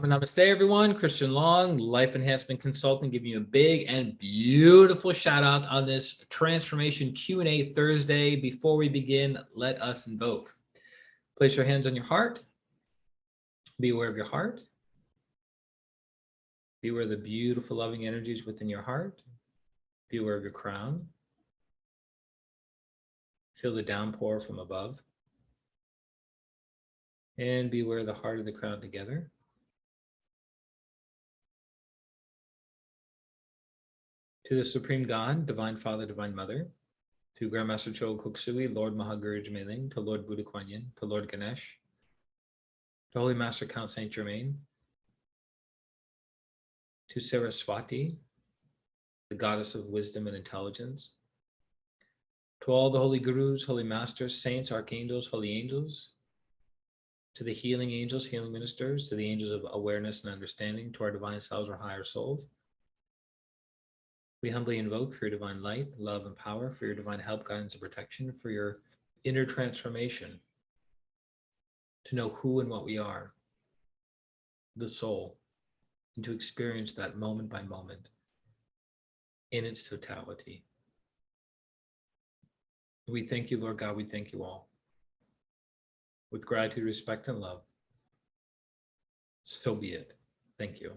Namaste, everyone. Christian Long, Life Enhancement Consultant, giving you a big and beautiful shout out on this Transformation Q&A Thursday. Before we begin, let us invoke. Place your hands on your heart. Be aware of your heart. Be aware of the beautiful, loving energies within your heart. Be aware of your crown. Feel the downpour from above. And be aware of the heart of the crown together. To the Supreme God, Divine Father, Divine Mother, to Grandmaster Chogo Koksui, Lord Mahaguru Jmeling, to Lord Buddha Kuan Yin, to Lord Ganesh, to Holy Master Count Saint Germain, to Saraswati, the goddess of wisdom and intelligence, to all the holy gurus, holy masters, saints, archangels, holy angels, to the healing angels, healing ministers, to the angels of awareness and understanding, to our divine selves or higher souls. We humbly invoke for your divine light, love, and power, for your divine help, guidance, and protection, for your inner transformation, to know who and what we are, the soul, and to experience that moment by moment in its totality. We thank you, Lord God. We thank you all. With gratitude, respect, and love. So be it. Thank you.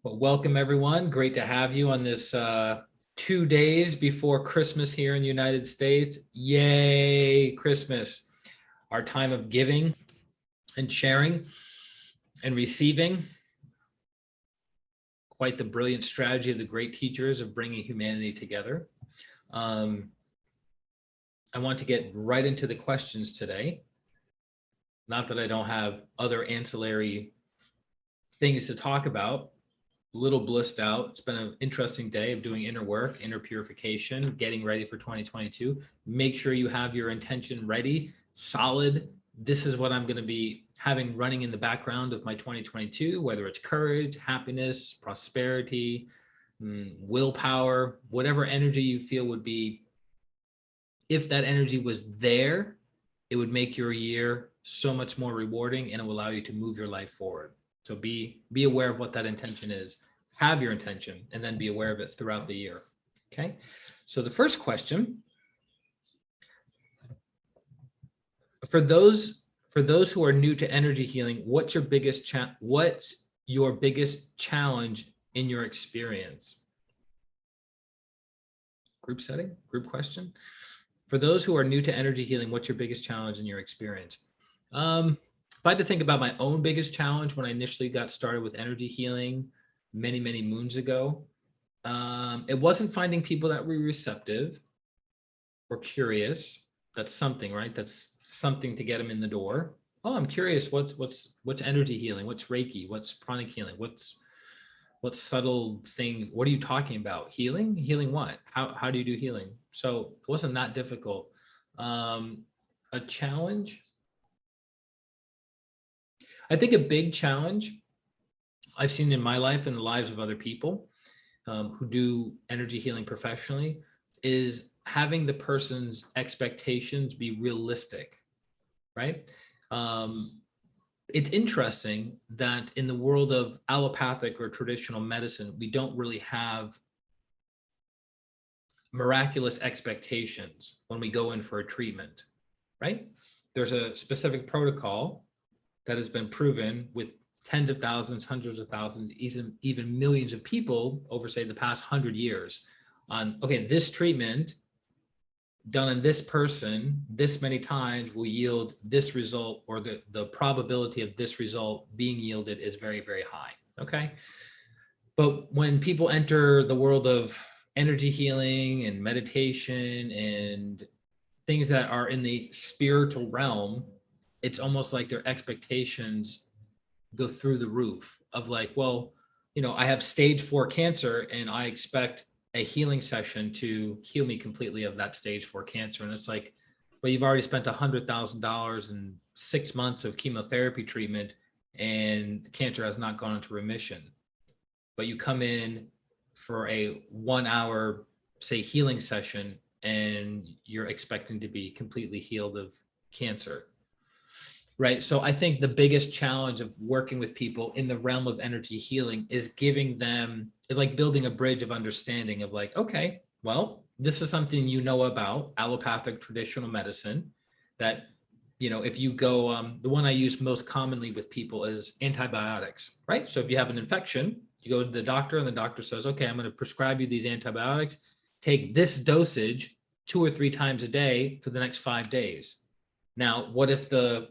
Well, welcome everyone. Great to have you on this 2 days before Christmas here in the United States. Yay, Christmas. Our time of giving and sharing and receiving. Quite the brilliant strategy of the great teachers of bringing humanity together. I want to get right into the questions today. Not that I don't have other ancillary things to talk about. A little blissed out. It's been an interesting day of doing inner work, inner purification, getting ready for 2022. Make sure you have your intention ready, solid. This is what I'm going to be having running in the background of my 2022, whether it's courage, happiness, prosperity, willpower, whatever energy you feel would be. If that energy was there, it would make your year so much more rewarding and it will allow you to move your life forward. So be aware of what that intention is, have your intention, and then be aware of it throughout the year. Okay. So the first question, for those who are new to energy healing, what's your biggest challenge in your experience? Group setting, group question. For those who are new to energy healing, what's your biggest challenge in your experience? If I had to think about my own biggest challenge when I initially got started with energy healing many, many moons ago, it wasn't finding people that were receptive or curious. That's something, right? That's something to get them in the door. Oh, I'm curious. What's energy healing? What's Reiki? What's pranic healing? What's subtle thing? What are you talking about? Healing? Healing what? How do you do healing? So it wasn't that difficult. A challenge. I think a big challenge I've seen in my life and the lives of other people who do energy healing professionally is having the person's expectations be realistic, right? It's interesting that in the world of allopathic or traditional medicine, we don't really have miraculous expectations when we go in for a treatment, right? There's a specific protocol that has been proven with tens of thousands, hundreds of thousands, even millions of people over, say, the past 100 years on, okay, this treatment done in this person this many times will yield this result, or the probability of this result being yielded is very, very high, okay? But when people enter the world of energy healing and meditation and things that are in the spiritual realm, it's almost like their expectations go through the roof of like, well, I have stage 4 cancer and I expect a healing session to heal me completely of that stage 4 cancer. And it's like, well, you've already spent $100,000 and 6 months of chemotherapy treatment and the cancer has not gone into remission. But you come in for a 1 hour, say, healing session and you're expecting to be completely healed of cancer. Right. So I think the biggest challenge of working with people in the realm of energy healing is giving them, it's like building a bridge of understanding of like, okay, well, this is something you know about allopathic traditional medicine that, if you go, the one I use most commonly with people is antibiotics, right? So if you have an infection, you go to the doctor and the doctor says, okay, I'm going to prescribe you these antibiotics, take this dosage 2 or 3 times a day for the next 5 days. Now, what if the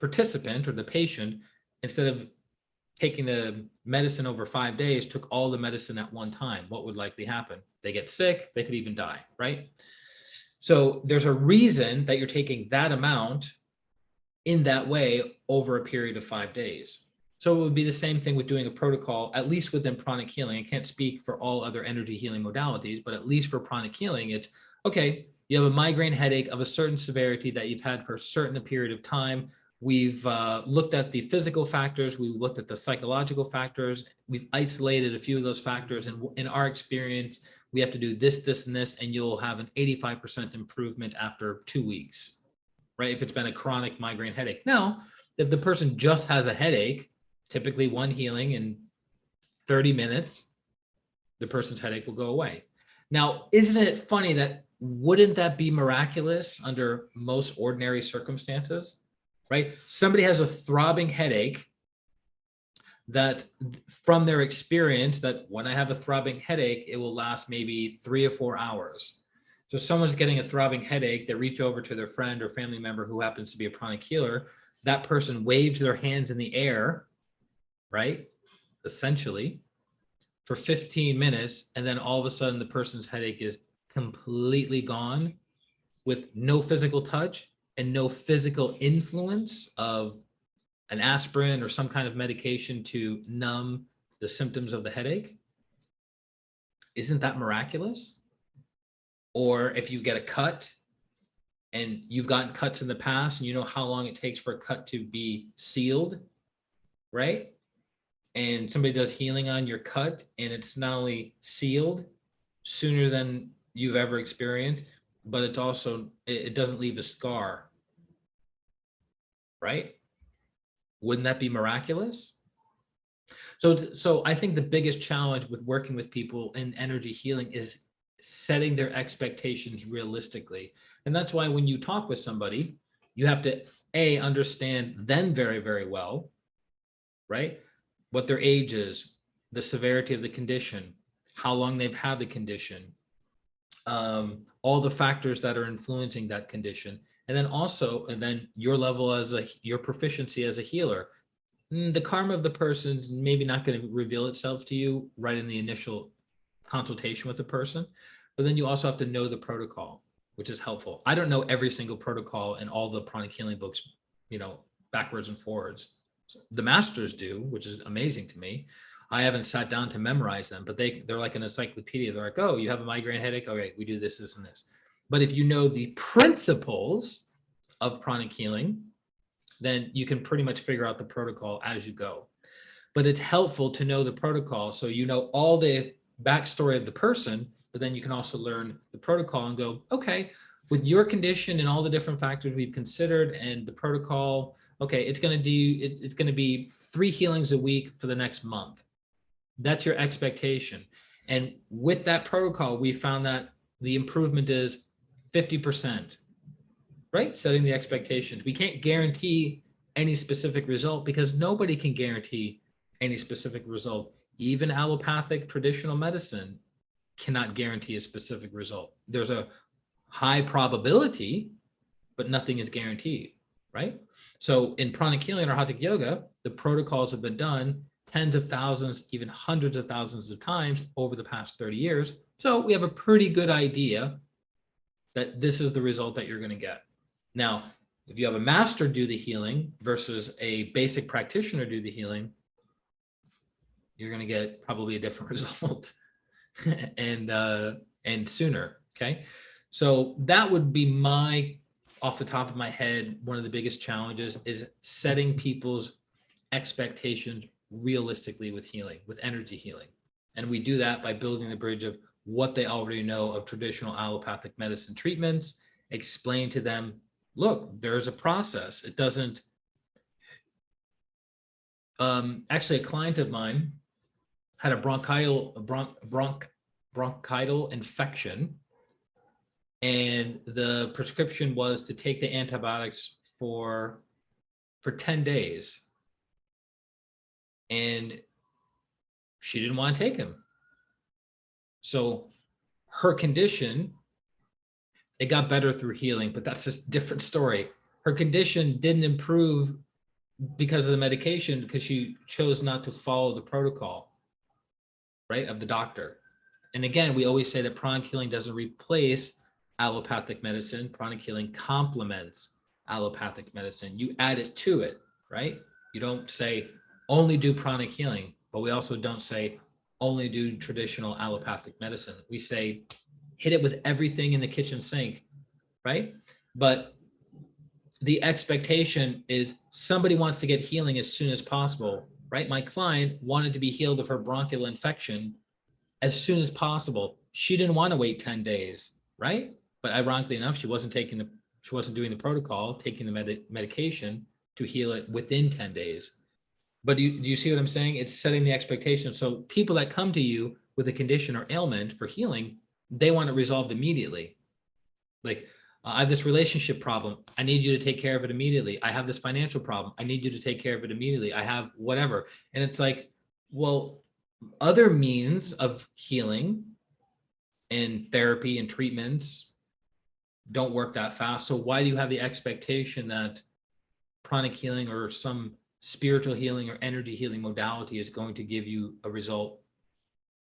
participant or the patient, instead of taking the medicine over 5 days, took all the medicine at one time? What would likely happen? They get sick, they could even die, right? So there's a reason that you're taking that amount in that way over a period of 5 days. So it would be the same thing with doing a protocol, at least within pranic healing. I can't speak for all other energy healing modalities, but at least for pranic healing, it's okay, you have a migraine headache of a certain severity that you've had for a certain period of time. We've looked at the physical factors. We've looked at the psychological factors. We've isolated a few of those factors. And in our experience, we have to do this, this, and this, and you'll have an 85% improvement after 2 weeks, right? If it's been a chronic migraine headache. Now, if the person just has a headache, typically one healing in 30 minutes, the person's headache will go away. Now, isn't it funny that wouldn't that be miraculous under most ordinary circumstances? Right? Somebody has a throbbing headache that from their experience that when I have a throbbing headache, it will last maybe 3 or 4 hours. So someone's getting a throbbing headache, they reach over to their friend or family member who happens to be a pranic healer. That person waves their hands in the air, right? Essentially for 15 minutes. And then all of a sudden the person's headache is completely gone with no physical touch and no physical influence of an aspirin or some kind of medication to numb the symptoms of the headache. Isn't that miraculous? Or if you get a cut and you've gotten cuts in the past and you know how long it takes for a cut to be sealed, right? And somebody does healing on your cut and it's not only sealed sooner than you've ever experienced, but it's also, it doesn't leave a scar, right? Wouldn't that be miraculous? So I think the biggest challenge with working with people in energy healing is setting their expectations realistically. And that's why when you talk with somebody, you have to understand them very, very well, right? What their age is, the severity of the condition, how long they've had the condition, all the factors that are influencing that condition. And then your level your proficiency as a healer. The karma of the person's maybe not going to reveal itself to you right in the initial consultation with the person, but then you also have to know the protocol, which is helpful. I don't know every single protocol in all the pranic healing books, backwards and forwards. The masters do, which is amazing to me. I haven't sat down to memorize them, but they're like an encyclopedia. They're like, oh, you have a migraine headache? Okay, we do this, this, and this. But if you know the principles of pranic healing, then you can pretty much figure out the protocol as you go. But it's helpful to know the protocol so you know all the backstory of the person, but then you can also learn the protocol and go, okay, with your condition and all the different factors we've considered and the protocol, okay, it's going to be 3 healings a week for the next month. That's your expectation. And with that protocol, we found that the improvement is 50%, right? Setting the expectations. We can't guarantee any specific result because nobody can guarantee any specific result. Even allopathic traditional medicine cannot guarantee a specific result. There's a high probability, but nothing is guaranteed, right? So in pranic healing or hatha yoga, the protocols have been done tens of thousands, even hundreds of thousands of times over the past 30 years. So we have a pretty good idea that this is the result that you're going to get. Now, if you have a master do the healing versus a basic practitioner do the healing, you're going to get probably a different result and sooner. Okay. So that would be off the top of my head, one of the biggest challenges is setting people's expectations realistically with healing, with energy healing. And we do that by building the bridge of what they already know of traditional allopathic medicine treatments, explain to them, look, there's a process. It doesn't Actually, a client of mine had a bronchial infection, and the prescription was to take the antibiotics for 10 days, and she didn't want to take them. So her condition, it got better through healing, but that's a different story. Her condition didn't improve because of the medication, because she chose not to follow the protocol, right, of the doctor. And again, we always say that pranic healing doesn't replace allopathic medicine. Pranic healing complements allopathic medicine. You add it to it, right? You don't say only do pranic healing, but we also don't say only do traditional allopathic medicine. We say hit it with everything in the kitchen sink, right? But the expectation is somebody wants to get healing as soon as possible, right? My client wanted to be healed of her bronchial infection as soon as possible. She didn't want to wait 10 days, right? But ironically enough, she wasn't doing the protocol, taking the medication to heal it within 10 days. But do you see what I'm saying? It's setting the expectation. So people that come to you with a condition or ailment for healing, they want it resolved immediately. Like, I have this relationship problem. I need you to take care of it immediately. I have this financial problem. I need you to take care of it immediately. I have whatever. And it's like, well, other means of healing and therapy and treatments don't work that fast. So why do you have the expectation that pranic healing or some spiritual healing or energy healing modality is going to give you a result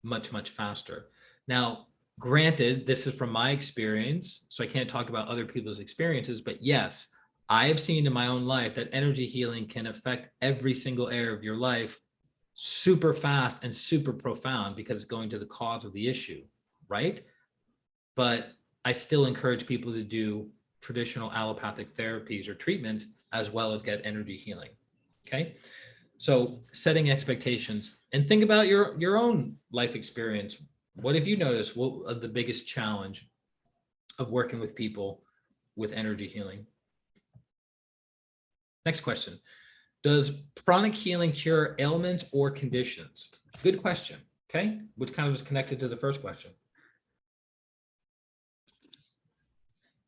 much, much faster? Now, granted, this is from my experience, so I can't talk about other people's experiences, but yes, I have seen in my own life that energy healing can affect every single area of your life super fast and super profound because it's going to the cause of the issue, right? But I still encourage people to do traditional allopathic therapies or treatments as well as get energy healing. Okay. So setting expectations and think about your own life experience. What have you noticed? What the biggest challenge of working with people with energy healing? Next question. Does pranic healing cure ailments or conditions? Good question. Okay. Which kind of is connected to the first question.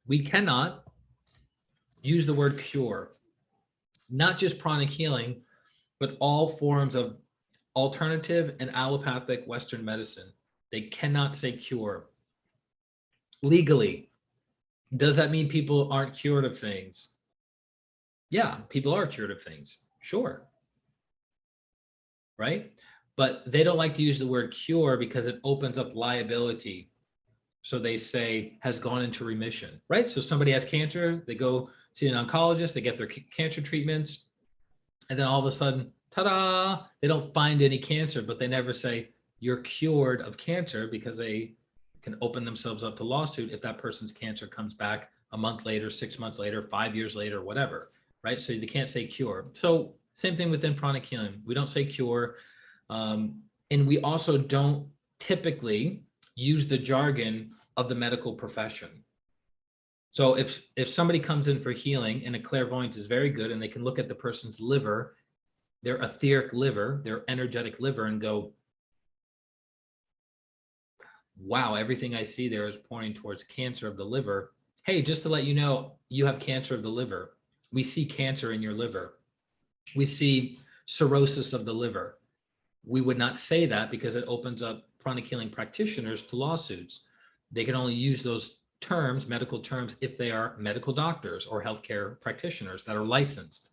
We cannot use the word cure, not just pranic healing, but all forms of alternative and allopathic Western medicine. They cannot say cure. Legally, does that mean people aren't cured of things? Yeah, people are cured of things. Sure. Right? But they don't like to use the word cure because it opens up liability. So they say has gone into remission, right? So somebody has cancer, they go see an oncologist, they get their cancer treatments, and then all of a sudden, ta-da, they don't find any cancer, but they never say you're cured of cancer because they can open themselves up to lawsuit if that person's cancer comes back a month later, 6 months later, 5 years later, whatever, right? So they can't say cure. So same thing within pranic healing. We don't say cure. And we also don't typically use the jargon of the medical profession. So if somebody comes in for healing and a clairvoyant is very good and they can look at the person's liver, their etheric liver, their energetic liver, and go, wow, everything I see there is pointing towards cancer of the liver. Hey, just to let you know, you have cancer of the liver. We see cancer in your liver. We see cirrhosis of the liver. We would not say that because it opens up pranic healing practitioners to lawsuits. They can only use those terms, medical terms, if they are medical doctors or healthcare practitioners that are licensed.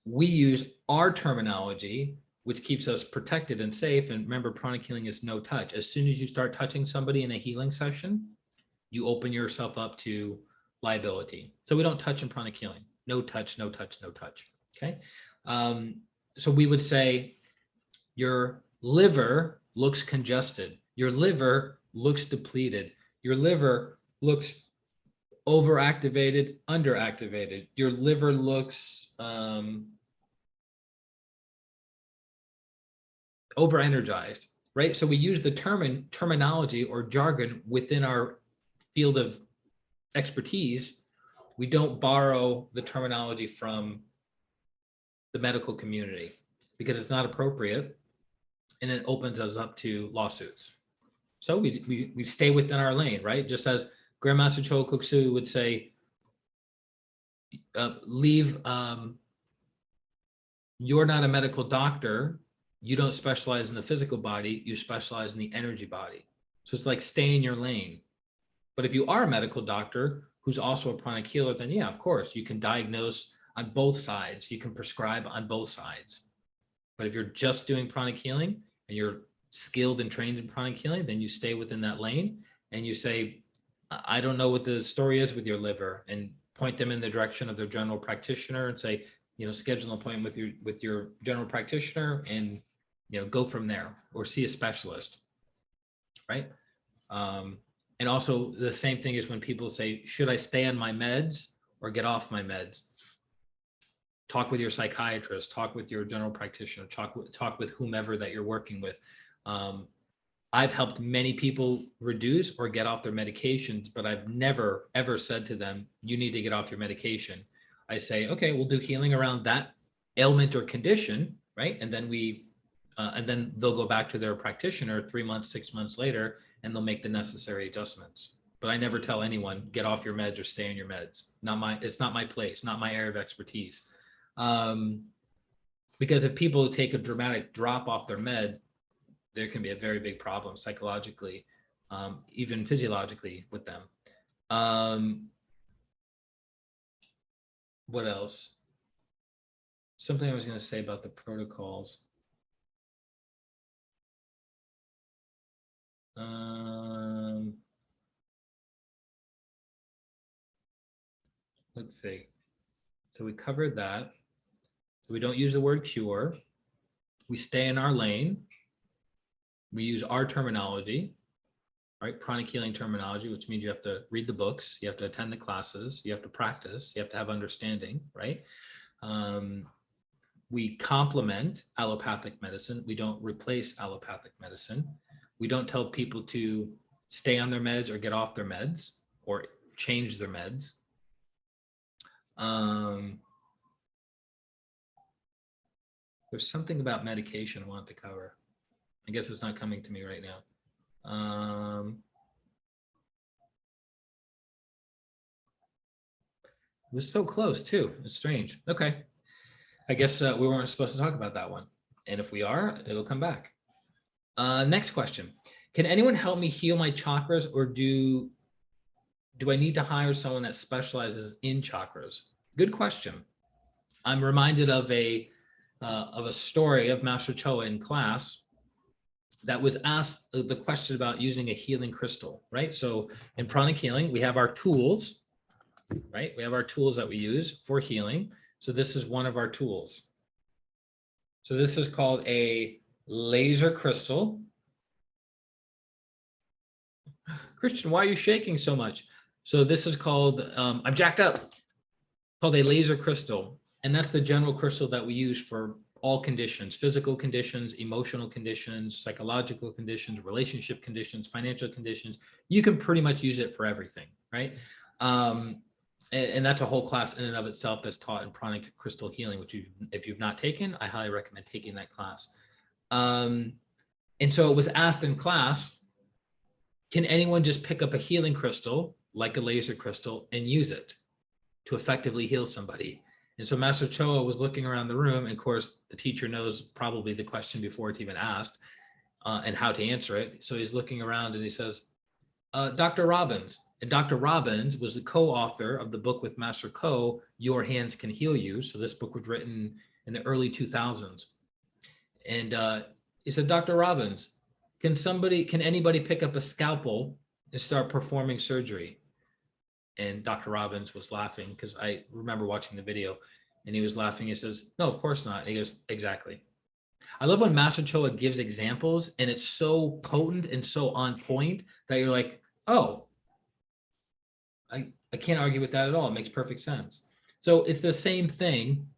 We use our terminology, which keeps us protected and safe. And remember, pranic healing is no touch. As soon as you start touching somebody in a healing session, you open yourself up to liability. So we don't touch in pranic healing. No touch, no touch, no touch. Okay. So we would say your liver looks congested. Your liver looks depleted. Your liver looks overactivated, underactivated. Your liver looks overenergized, right? So we use the terminology or jargon within our field of expertise. We don't borrow the terminology from the medical community. because it's not appropriate, and it opens us up to lawsuits. So we stay within our lane, right? Just as Grandmaster Choa would say, leave, you're not a medical doctor. You don't specialize in the physical body. You specialize in the energy body. So it's like stay in your lane. But if you are a medical doctor who's also a pranic healer, then yeah, of course, you can diagnose on both sides. You can prescribe on both sides. But if you're just doing pranic healing and you're skilled and trained in pranic healing, then you stay within that lane and you say, I don't know what the story is with your liver, and point them in the direction of their general practitioner and say, schedule an appointment with your general practitioner and, go from there, or see a specialist, right? And also the same thing is when people say, should I stay on my meds or get off my meds? Talk with your psychiatrist, talk with your general practitioner, talk with whomever that you're working with. I've helped many people reduce or get off their medications, but I've never, ever said to them, you need to get off your medication. I say, okay, we'll do healing around that ailment or condition, right? And then and then they'll go back to their practitioner 3 months, 6 months later, and they'll make the necessary adjustments. But I never tell anyone, get off your meds or stay on your meds. It's not my place, not my area of expertise. Because if people take a dramatic drop off their med, there can be a very big problem psychologically, even physiologically with them. What else? Something I was going to say about the protocols. Let's see. So we covered that. So we don't use the word cure. We stay in our lane. We use our terminology, right? Pranic healing terminology, which means you have to read the books, you have to attend the classes, you have to practice, you have to have understanding, right? We complement allopathic medicine. We don't replace allopathic medicine. We don't tell people to stay on their meds or get off their meds or change their meds. There's something about medication I want to cover. I guess it's not coming to me right now. It was so close too. It's strange. Okay. I guess we weren't supposed to talk about that one. And if we are, it'll come back. Next question. Can anyone help me heal my chakras, or do I need to hire someone that specializes in chakras? Good question. I'm reminded of a story of Master Choa in class that was asked the question about using a healing crystal, right? So in pranic healing, we have our tools, right? We have our tools that we use for healing. So this is one of our tools. So this is called a laser crystal. Christian, why are you shaking so much? So this is called, I'm jacked up, called a laser crystal. And that's the general crystal that we use for all conditions, physical conditions, emotional conditions, psychological conditions, relationship conditions, financial conditions. You can pretty much use it for everything, right? And that's a whole class in and of itself that's taught in pranic crystal healing, which if you've not taken, I highly recommend taking that class. And so it was asked in class, can anyone just pick up a healing crystal, like a laser crystal, and use it to effectively heal somebody? And so Master Choa was looking around the room, and of course, the teacher knows probably the question before it's even asked and how to answer it. So he's looking around and he says, Dr. Robbins. And Dr. Robbins was the co-author of the book with Master Ko, Your Hands Can Heal You. So this book was written in the early 2000s. And he said, Dr. Robbins, can anybody pick up a scalpel and start performing surgery? And Dr. Robbins was laughing, because I remember watching the video, and he was laughing. He says, no, of course not. And he goes, exactly. I love when Master Choa gives examples and it's so potent and so on point that you're like, oh, I can't argue with that at all. It makes perfect sense. So it's the same thing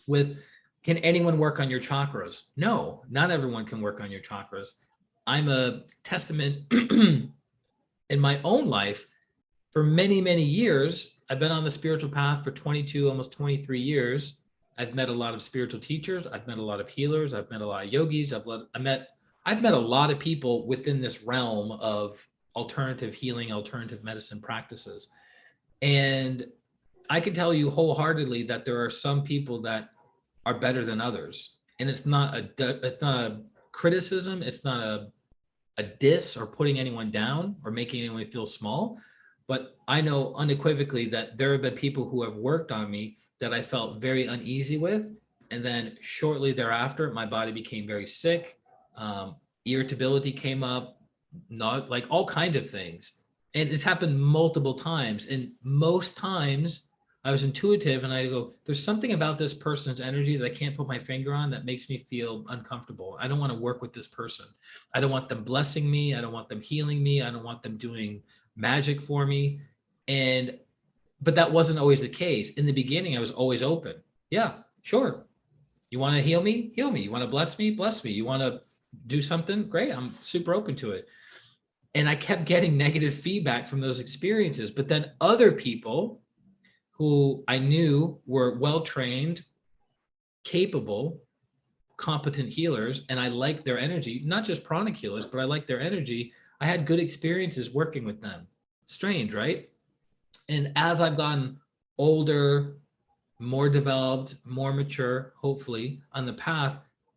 with, can anyone work on your chakras? No, not everyone can work on your chakras. I'm a testament in my own life. For many, many years, I've been on the spiritual path for 22, almost 23 years. I've met a lot of spiritual teachers. I've met a lot of healers. I've met a lot of yogis. I've met a lot of people within this realm of alternative healing, alternative medicine practices. And I can tell you wholeheartedly that there are some people that are better than others. And it's not a criticism. It's not a diss or putting anyone down or making anyone feel small. But I know unequivocally that there have been people who have worked on me that I felt very uneasy with. And then shortly thereafter, my body became very sick. Irritability came up, not like all kinds of things. And it's happened multiple times. And most times I was intuitive and I go, there's something about this person's energy that I can't put my finger on that makes me feel uncomfortable. I don't want to work with this person. I don't want them blessing me. I don't want them healing me. I don't want them doing magic for me. But that wasn't always the case. In the beginning, I was always open. Yeah, sure. You want to heal me? Heal me. You want to bless me? Bless me. You want to do something? Great. I'm super open to it. And I kept getting negative feedback from those experiences. But then other people who I knew were well-trained, capable, competent healers, and I liked their energy, not just pranic healers, but I liked their energy. I had good experiences working with them. Strange, right? And as I've gotten older, more developed, more mature, hopefully on the path,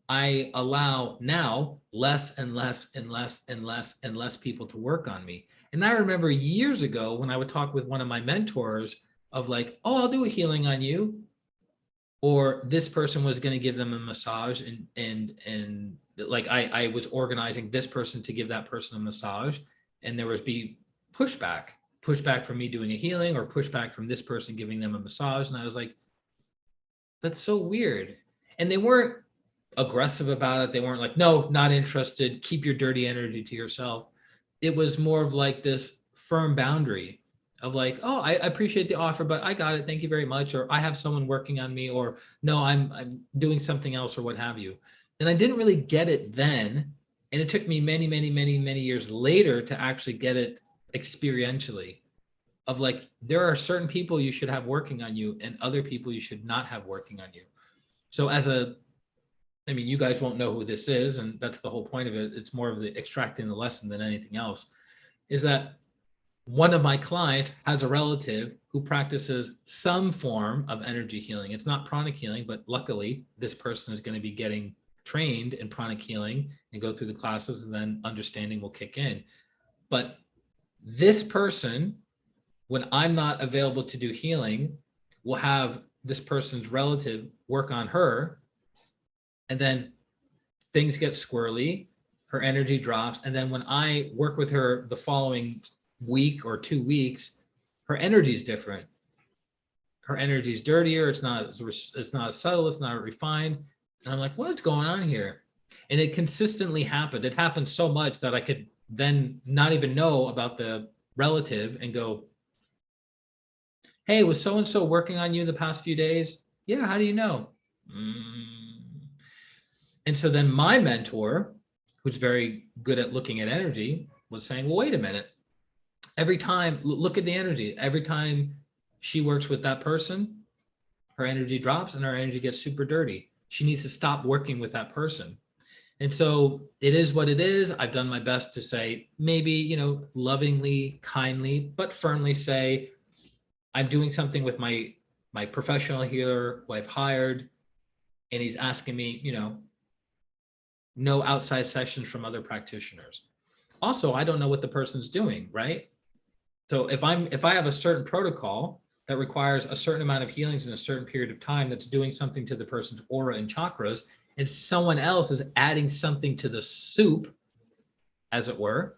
I allow now less and less and less and less and less people to work on me. And I remember years ago when I would talk with one of my mentors of like, oh, I'll do a healing on you. Or this person was going to give them a massage and like I was organizing this person to give that person a massage. And there was be pushback from me doing a healing or pushback from this person giving them a massage. And I was like, that's so weird. And they weren't aggressive about it. They weren't like, no, not interested. Keep your dirty energy to yourself. It was more of like this firm boundary of like, oh, I appreciate the offer, but I got it. Thank you very much. Or I have someone working on me, or no, I'm doing something else, or what have you. And I didn't really get it then. And it took me many, many, many, many years later to actually get it experientially of like, there are certain people you should have working on you and other people you should not have working on you. So I mean, you guys won't know who this is, and that's the whole point of it. It's more of the extracting the lesson than anything else, is that one of my clients has a relative who practices some form of energy healing. It's not pranic healing, but luckily this person is going to be getting trained in pranic healing and go through the classes, and then understanding will kick in. But this person, when I'm not available to do healing, will have this person's relative work on her, and then things get squirrely, her energy drops. And then when I work with her the following week or 2 weeks, her energy is different. Her energy is dirtier. It's not as subtle. It's not refined. And I'm like, what's going on here? And it consistently happened. It happened so much that I could then not even know about the relative and go, hey, was so-and-so working on you the past few days? Yeah, how do you know? And so then my mentor, who's very good at looking at energy, was saying, well, wait a minute. Every time, look at the energy. Every time she works with that person, her energy drops and her energy gets super dirty. She needs to stop working with that person. And so it is what it is. I've done my best to say, maybe, lovingly, kindly, but firmly say, I'm doing something with my professional healer who I've hired, and he's asking me, no outside sessions from other practitioners. Also, I don't know what the person's doing, right? So if I have a certain protocol that requires a certain amount of healings in a certain period of time that's doing something to the person's aura and chakras, and someone else is adding something to the soup, as it were,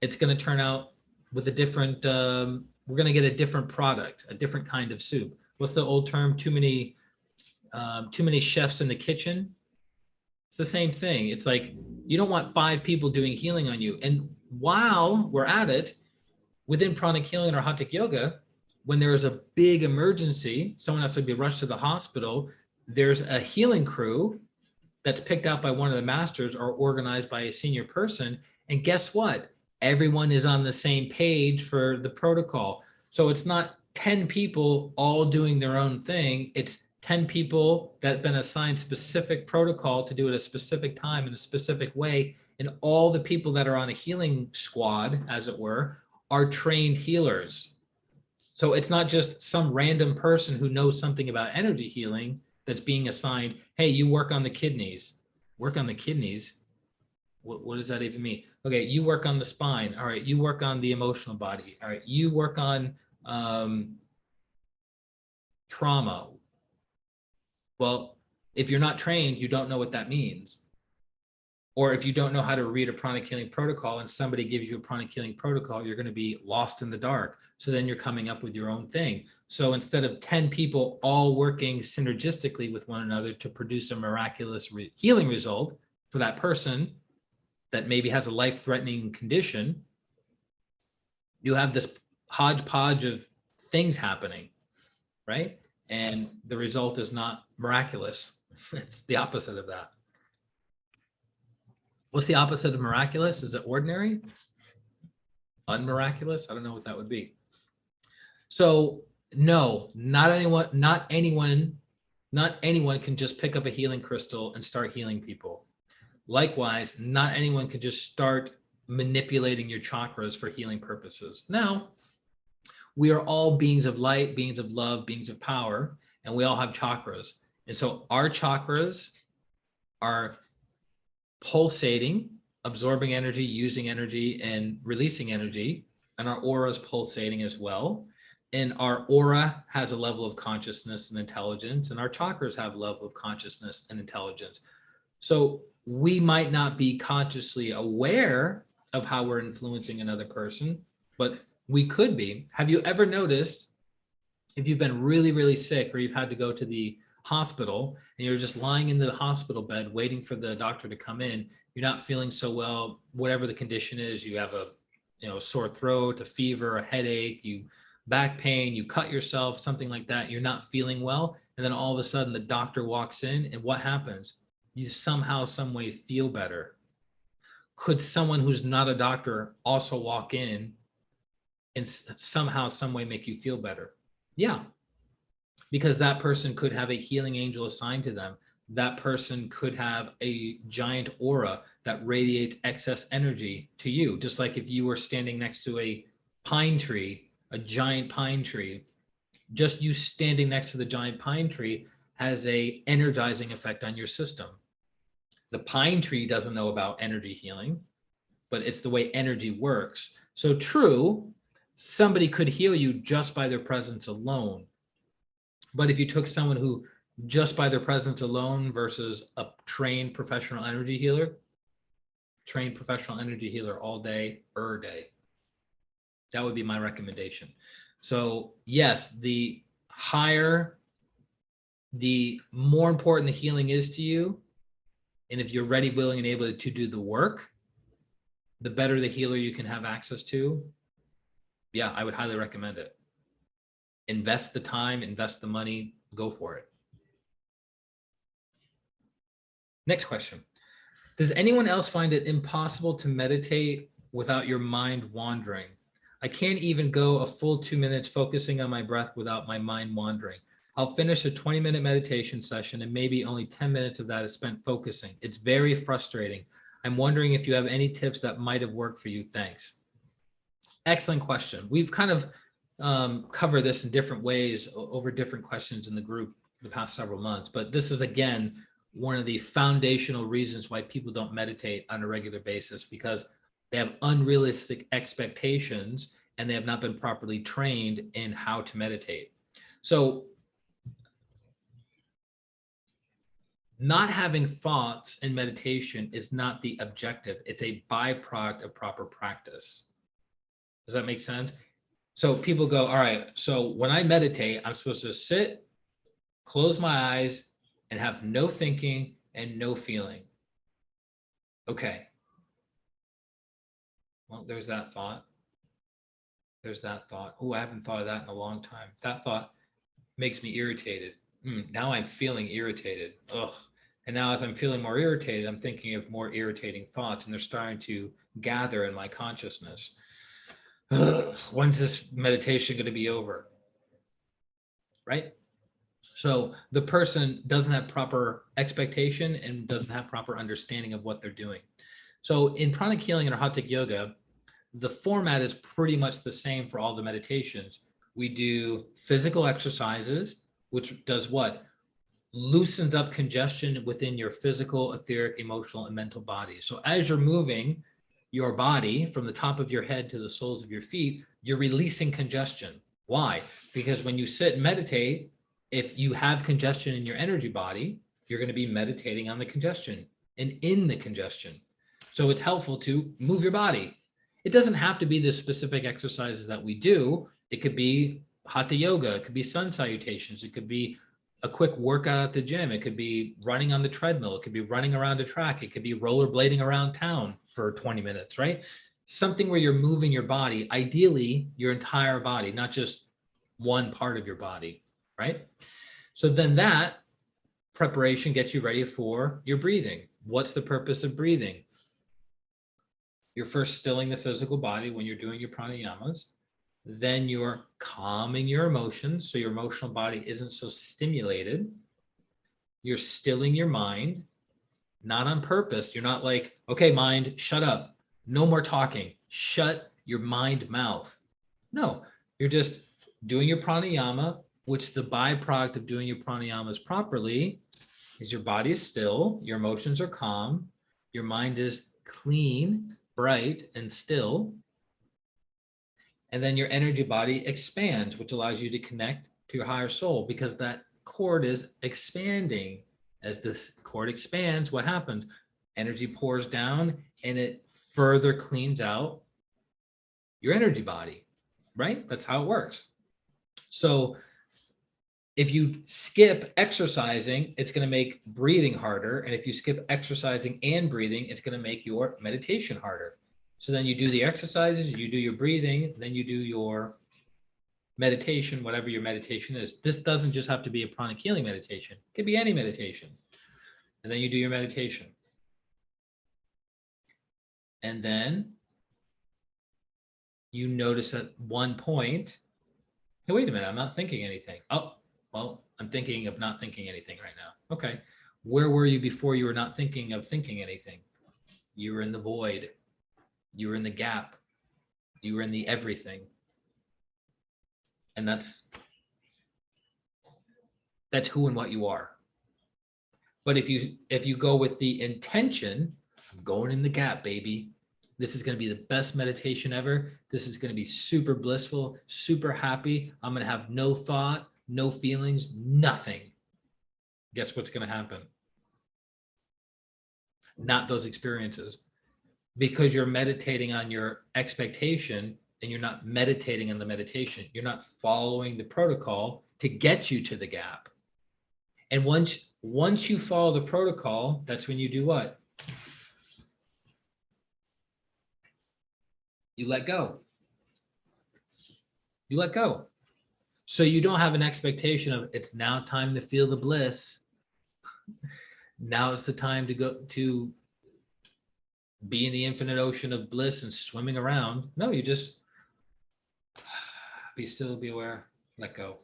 it's going to turn out with a different, we're going to get a different product, a different kind of soup. What's the old term? Too many chefs in the kitchen. It's the same thing. It's like, you don't want 5 people doing healing on you. And while we're at it, within pranic healing or hatha yoga, when there's a big emergency, someone has to be rushed to the hospital, there's a healing crew that's picked out by one of the masters or organized by a senior person. And guess what? Everyone is on the same page for the protocol. So it's not 10 people all doing their own thing. It's 10 people that have been assigned specific protocol to do it a specific time in a specific way. And all the people that are on a healing squad, as it were, are trained healers. So it's not just some random person who knows something about energy healing that's being assigned, hey, you work on the kidneys. Work on the kidneys? What does that even mean? Okay, you work on the spine. All right, you work on the emotional body. All right, you work on trauma. Well, if you're not trained, you don't know what that means. Or if you don't know how to read a pranic healing protocol and somebody gives you a pranic healing protocol, you're going to be lost in the dark. So then you're coming up with your own thing. So instead of 10 people all working synergistically with one another to produce a miraculous healing result for that person that maybe has a life-threatening condition, you have this hodgepodge of things happening, right? And the result is not miraculous. It's the opposite of that. What's the opposite of miraculous? Is it ordinary? Unmiraculous? I don't know what that would be. So no, not anyone can just pick up a healing crystal and start healing people. Likewise, not anyone can just start manipulating your chakras for healing purposes. Now, we are all beings of light, beings of love, beings of power, and we all have chakras. And so our chakras are pulsating, absorbing energy, using energy, and releasing energy. And our aura is pulsating as well. And our aura has a level of consciousness and intelligence, and our chakras have a level of consciousness and intelligence. So we might not be consciously aware of how we're influencing another person, but we could be. Have you ever noticed if you've been really, really sick or you've had to go to the hospital and you're just lying in the hospital bed waiting for the doctor to come in, you're not feeling so well, whatever the condition is, you have a sore throat, a fever, a headache, you back pain, you cut yourself, something like that, you're not feeling well, and then all of a sudden the doctor walks in, and what happens? You somehow, some way feel better. Could someone who's not a doctor also walk in and somehow, some way make you feel better? Yeah, because that person could have a healing angel assigned to them. That person could have a giant aura that radiates excess energy to you. Just like if you were standing next to a pine tree, a giant pine tree, just you standing next to the giant pine tree has a energizing effect on your system. The pine tree doesn't know about energy healing, but it's the way energy works. So true, somebody could heal you just by their presence alone. But if you took someone who just by their presence alone versus a trained professional energy healer all day, that would be my recommendation. So yes, the more important the healing is to you, and if you're ready, willing, and able to do the work, the better the healer you can have access to. Yeah, I would highly recommend it. Invest the time, invest the money, go for it. Next question. Does anyone else find it impossible to meditate without your mind wandering? I can't even go a full 2 minutes focusing on my breath without my mind wandering. I'll finish a 20-minute meditation session and maybe only 10 minutes of that is spent focusing. It's very frustrating. I'm wondering if you have any tips that might have worked for you. Thanks. Excellent question. We've kind of covered this in different ways over different questions in the group the past several months, but this is again one of the foundational reasons why people don't meditate on a regular basis, because they have unrealistic expectations and they have not been properly trained in how to meditate. So not having thoughts in meditation is not the objective. It's a byproduct of proper practice. Does that make sense? So people go, all right, so when I meditate, I'm supposed to sit, close my eyes, and have no thinking and no feeling. Okay. Well, there's that thought. There's that thought. Oh, I haven't thought of that in a long time. That thought makes me irritated. Now I'm feeling irritated. Ugh. And now as I'm feeling more irritated, I'm thinking of more irritating thoughts, and they're starting to gather in my consciousness. Ugh. When's this meditation going to be over? Right? So the person doesn't have proper expectation and doesn't have proper understanding of what they're doing. So in pranic healing and Hatha yoga, the format is pretty much the same for all the meditations. We do physical exercises, which does what? Loosens up congestion within your physical, etheric, emotional, and mental body. So as you're moving your body from the top of your head to the soles of your feet, you're releasing congestion. Why? Because when you sit and meditate, if you have congestion in your energy body, you're going to be meditating on the congestion and in the congestion. So it's helpful to move your body. It doesn't have to be the specific exercises that we do. It could be hatha yoga. It could be sun salutations. It could be a quick workout at the gym. It could be running on the treadmill. It could be running around a track. It could be rollerblading around town for 20 minutes, right? Something where you're moving your body, ideally your entire body, not just one part of your body, right? So then that preparation gets you ready for your breathing. What's the purpose of breathing? You're first stilling the physical body when you're doing your pranayamas. Then you're calming your emotions so your emotional body isn't so stimulated. You're stilling your mind, not on purpose. You're not like, okay, mind, shut up. No more talking. Shut your mind mouth. No, you're just doing your pranayama, which the byproduct of doing your pranayamas properly is your body is still, your emotions are calm, your mind is clean, bright, and still. And then your energy body expands, which allows you to connect to your higher soul because that cord is expanding. As this cord expands, what happens? Energy pours down and it further cleans out your energy body, right? That's how it works. So if you skip exercising, it's going to make breathing harder. And if you skip exercising and breathing, it's going to make your meditation harder. So then you do the exercises, you do your breathing, then you do your meditation, whatever your meditation is. This doesn't just have to be a pranic healing meditation. It could be any meditation. And then you do your meditation. And then you notice at one point, hey, wait a minute, I'm not thinking anything. Oh, well, I'm thinking of not thinking anything right now. Okay. Where were you before you were not thinking of thinking anything? You were in the void. You were in the gap. You were in the everything. And that's who and what you are. But if you go with the intention, I'm going in the gap, baby. This is going to be the best meditation ever. This is going to be super blissful, super happy. I'm going to have no thought, no feelings, nothing. Guess what's going to happen? Not those experiences. Because you're meditating on your expectation and you're not meditating on the meditation. You're not following the protocol to get you to the gap. And once you follow the protocol, that's when you do what? You let go. You let go. So you don't have an expectation of it's now time to feel the bliss. Now it's the time to go to be in the infinite ocean of bliss and swimming around. No, you just be still, be aware, let go.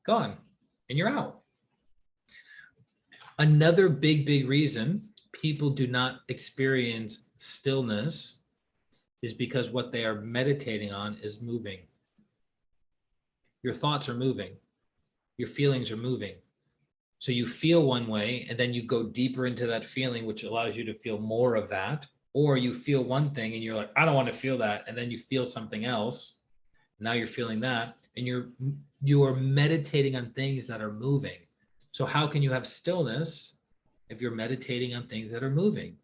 Gone. And you're out. Another big reason people do not experience stillness is because what they are meditating on is moving. Your thoughts are moving. Your feelings are moving. So you feel one way and then you go deeper into that feeling, which allows you to feel more of that. Or you feel one thing and you're like, I don't want to feel that. And then you feel something else. Now you're feeling that. And you are meditating on things that are moving. So how can you have stillness if you're meditating on things that are moving?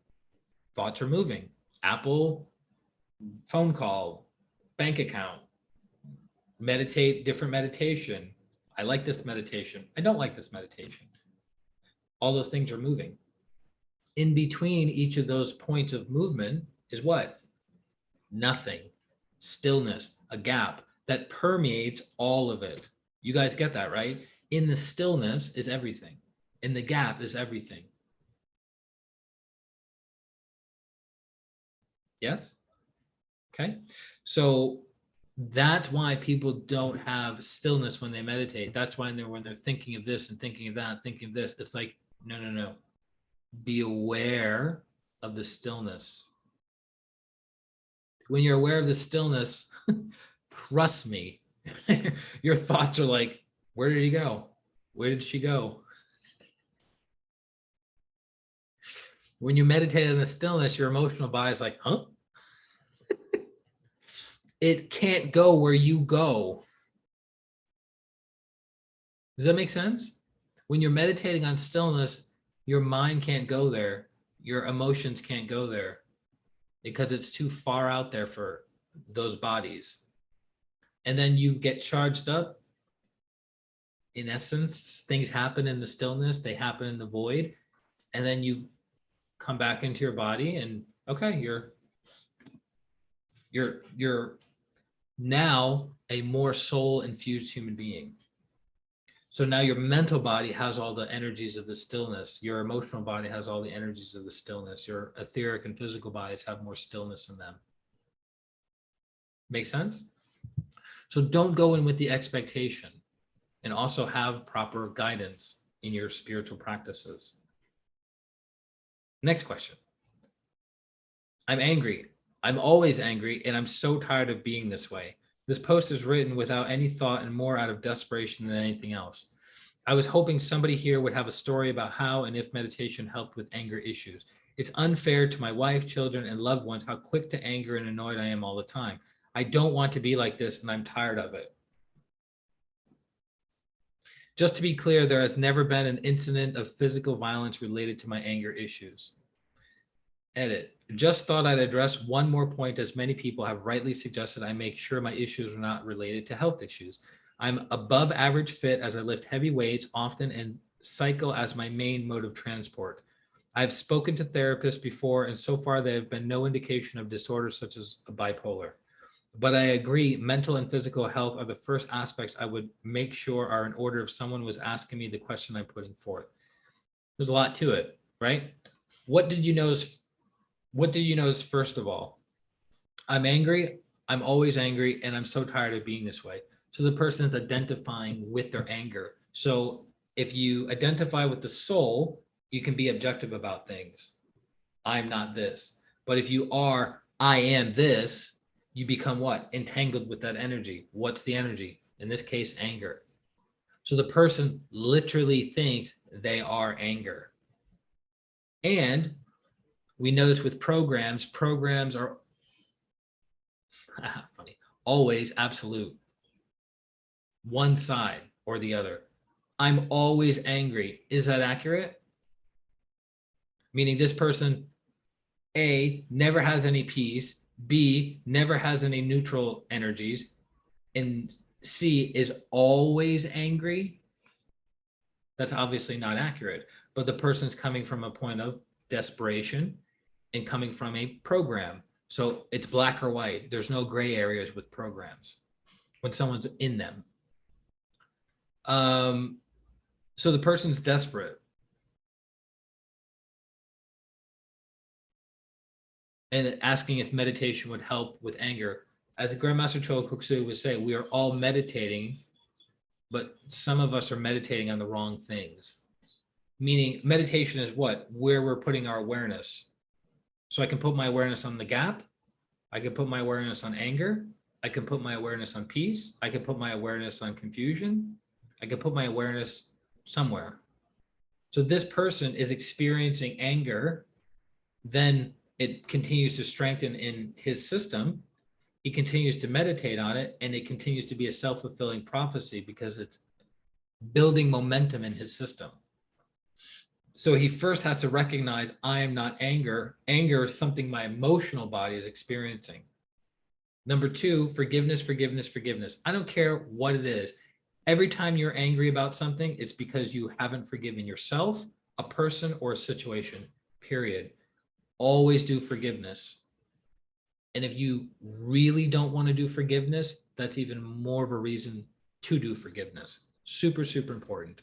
Thoughts are moving. Apple, phone call, bank account, meditate, different meditation. I like this meditation. I don't like this meditation. All those things are moving. In between each of those points of movement is what? Nothing. Stillness, a gap that permeates all of it. You guys get that, right? In the stillness is everything. In the gap is everything. Yes? Okay. So That's why people don't have stillness when they meditate. That's why when they're thinking of this and thinking of that, thinking of this, it's like, no, no, no. Be aware of the stillness. When you're aware of the stillness, trust me, your thoughts are like, where did he go? Where did she go? When you meditate in the stillness, your emotional body is like, huh? It can't go where you go. Does that make sense? When you're meditating on stillness, your mind can't go there. Your emotions can't go there because it's too far out there for those bodies. And then you get charged up. In essence, things happen in the stillness, they happen in the void, and then you come back into your body and okay, you're now a more soul infused human being. So now your mental body has all the energies of the stillness. Your emotional body has all the energies of the stillness. Your etheric and physical bodies have more stillness in them. Make sense? So don't go in with the expectation, and also have proper guidance in your spiritual practices. Next question. I'm angry. I'm always angry, and I'm so tired of being this way. This post is written without any thought and more out of desperation than anything else. I was hoping somebody here would have a story about how and if meditation helped with anger issues. It's unfair to my wife, children, and loved ones how quick to anger and annoyed I am all the time. I don't want to be like this, and I'm tired of it. Just to be clear, there has never been an incident of physical violence related to my anger issues. Edit. Just thought I'd address one more point, as many people have rightly suggested I make sure my issues are not related to health issues. I'm above average fit as I lift heavy weights often and cycle as my main mode of transport. I've spoken to therapists before, and so far there have been no indication of disorders such as bipolar. But I agree, mental and physical health are the first aspects I would make sure are in order if someone was asking me the question I'm putting forth. There's a lot to it, right? What did you notice? What did you notice first of all? I'm angry. I'm always angry, and I'm so tired of being this way. So the person is identifying with their anger. So if you identify with the soul, you can be objective about things. I'm not this. But if you are, I am this, you become what? Entangled with that energy. What's the energy? In this case, anger. So the person literally thinks they are anger. And we notice with programs are funny, always absolute, one side or the other. I'm always angry. Is that accurate? Meaning this person, A, never has any peace, B, never has any neutral energies, and C, is always angry. That's obviously not accurate, but the person's coming from a point of desperation and coming from a program. So it's black or white. There's no gray areas with programs when someone's in them. So the person's desperate. And asking if meditation would help with anger. As Grandmaster Choa Kok Sui would say, we are all meditating, but some of us are meditating on the wrong things. Meaning meditation is what? Where we're putting our awareness. So I can put my awareness on the gap. I can put my awareness on anger. I can put my awareness on peace. I can put my awareness on confusion. I can put my awareness somewhere. So this person is experiencing anger, then it continues to strengthen in his system. He continues to meditate on it, and it continues to be a self-fulfilling prophecy because it's building momentum in his system. So he first has to recognize, I am not anger. Anger is something my emotional body is experiencing. Number two, forgiveness, forgiveness, forgiveness. I don't care what it is. Every time you're angry about something, it's because you haven't forgiven yourself, a person, or a situation, period. Always do forgiveness. And if you really don't want to do forgiveness, that's even more of a reason to do forgiveness. Super, super important.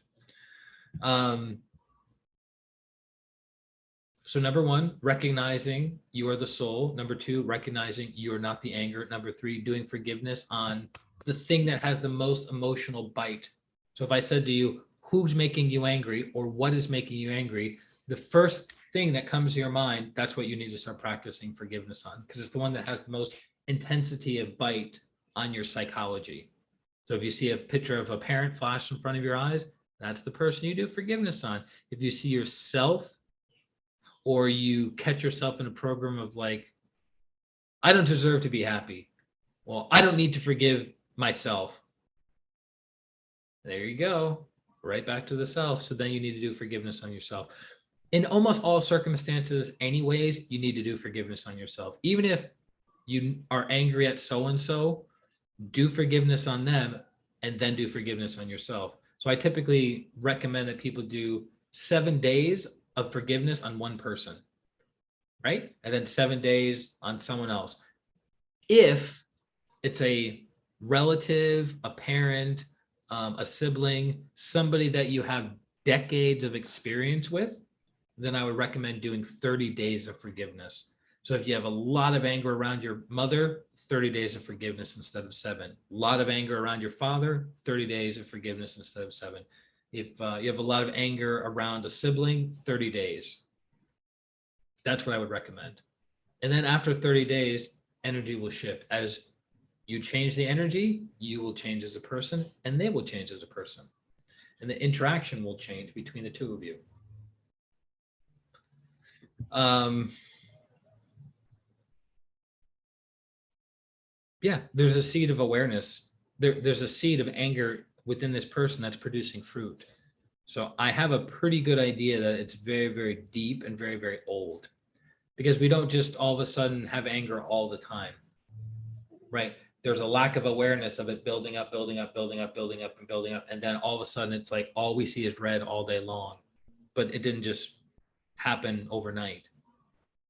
So number one, recognizing you are the soul. Number two, recognizing you are not the anger. Number three, doing forgiveness on the thing that has the most emotional bite. So if I said to you, who's making you angry or what is making you angry, the first thing that comes to your mind, that's what you need to start practicing forgiveness on, because it's the one that has the most intensity of bite on your psychology. So if you see a picture of a parent flash in front of your eyes, that's the person you do forgiveness on. If you see yourself, or you catch yourself in a program of like, I don't deserve to be happy. Well, I don't need to forgive myself. There you go. Right back to the self. So then you need to do forgiveness on yourself. In almost all circumstances, anyways, you need to do forgiveness on yourself. Even if you are angry at so-and-so, do forgiveness on them and then do forgiveness on yourself. So I typically recommend that people do 7 days of forgiveness on one person, right? And then 7 days on someone else. If it's a relative, a parent, a sibling, somebody that you have decades of experience with, then I would recommend doing 30 days of forgiveness. So if you have a lot of anger around your mother, 30 days of forgiveness instead of 7. A lot of anger around your father, 30 days of forgiveness instead of 7. If you have a lot of anger around a sibling, 30 days. That's what I would recommend. And then after 30 days, energy will shift. As you change the energy, you will change as a person and they will change as a person. And the interaction will change between the two of you. Yeah, there's a seed of awareness. There's a seed of anger within this person that's producing fruit. So I have a pretty good idea that it's very, very deep and very, very old, because we don't just all of a sudden have anger all the time, right? There's a lack of awareness of it building up, building up, building up, building up, and building up. And then all of a sudden it's like all we see is red all day long. But it didn't just happen overnight.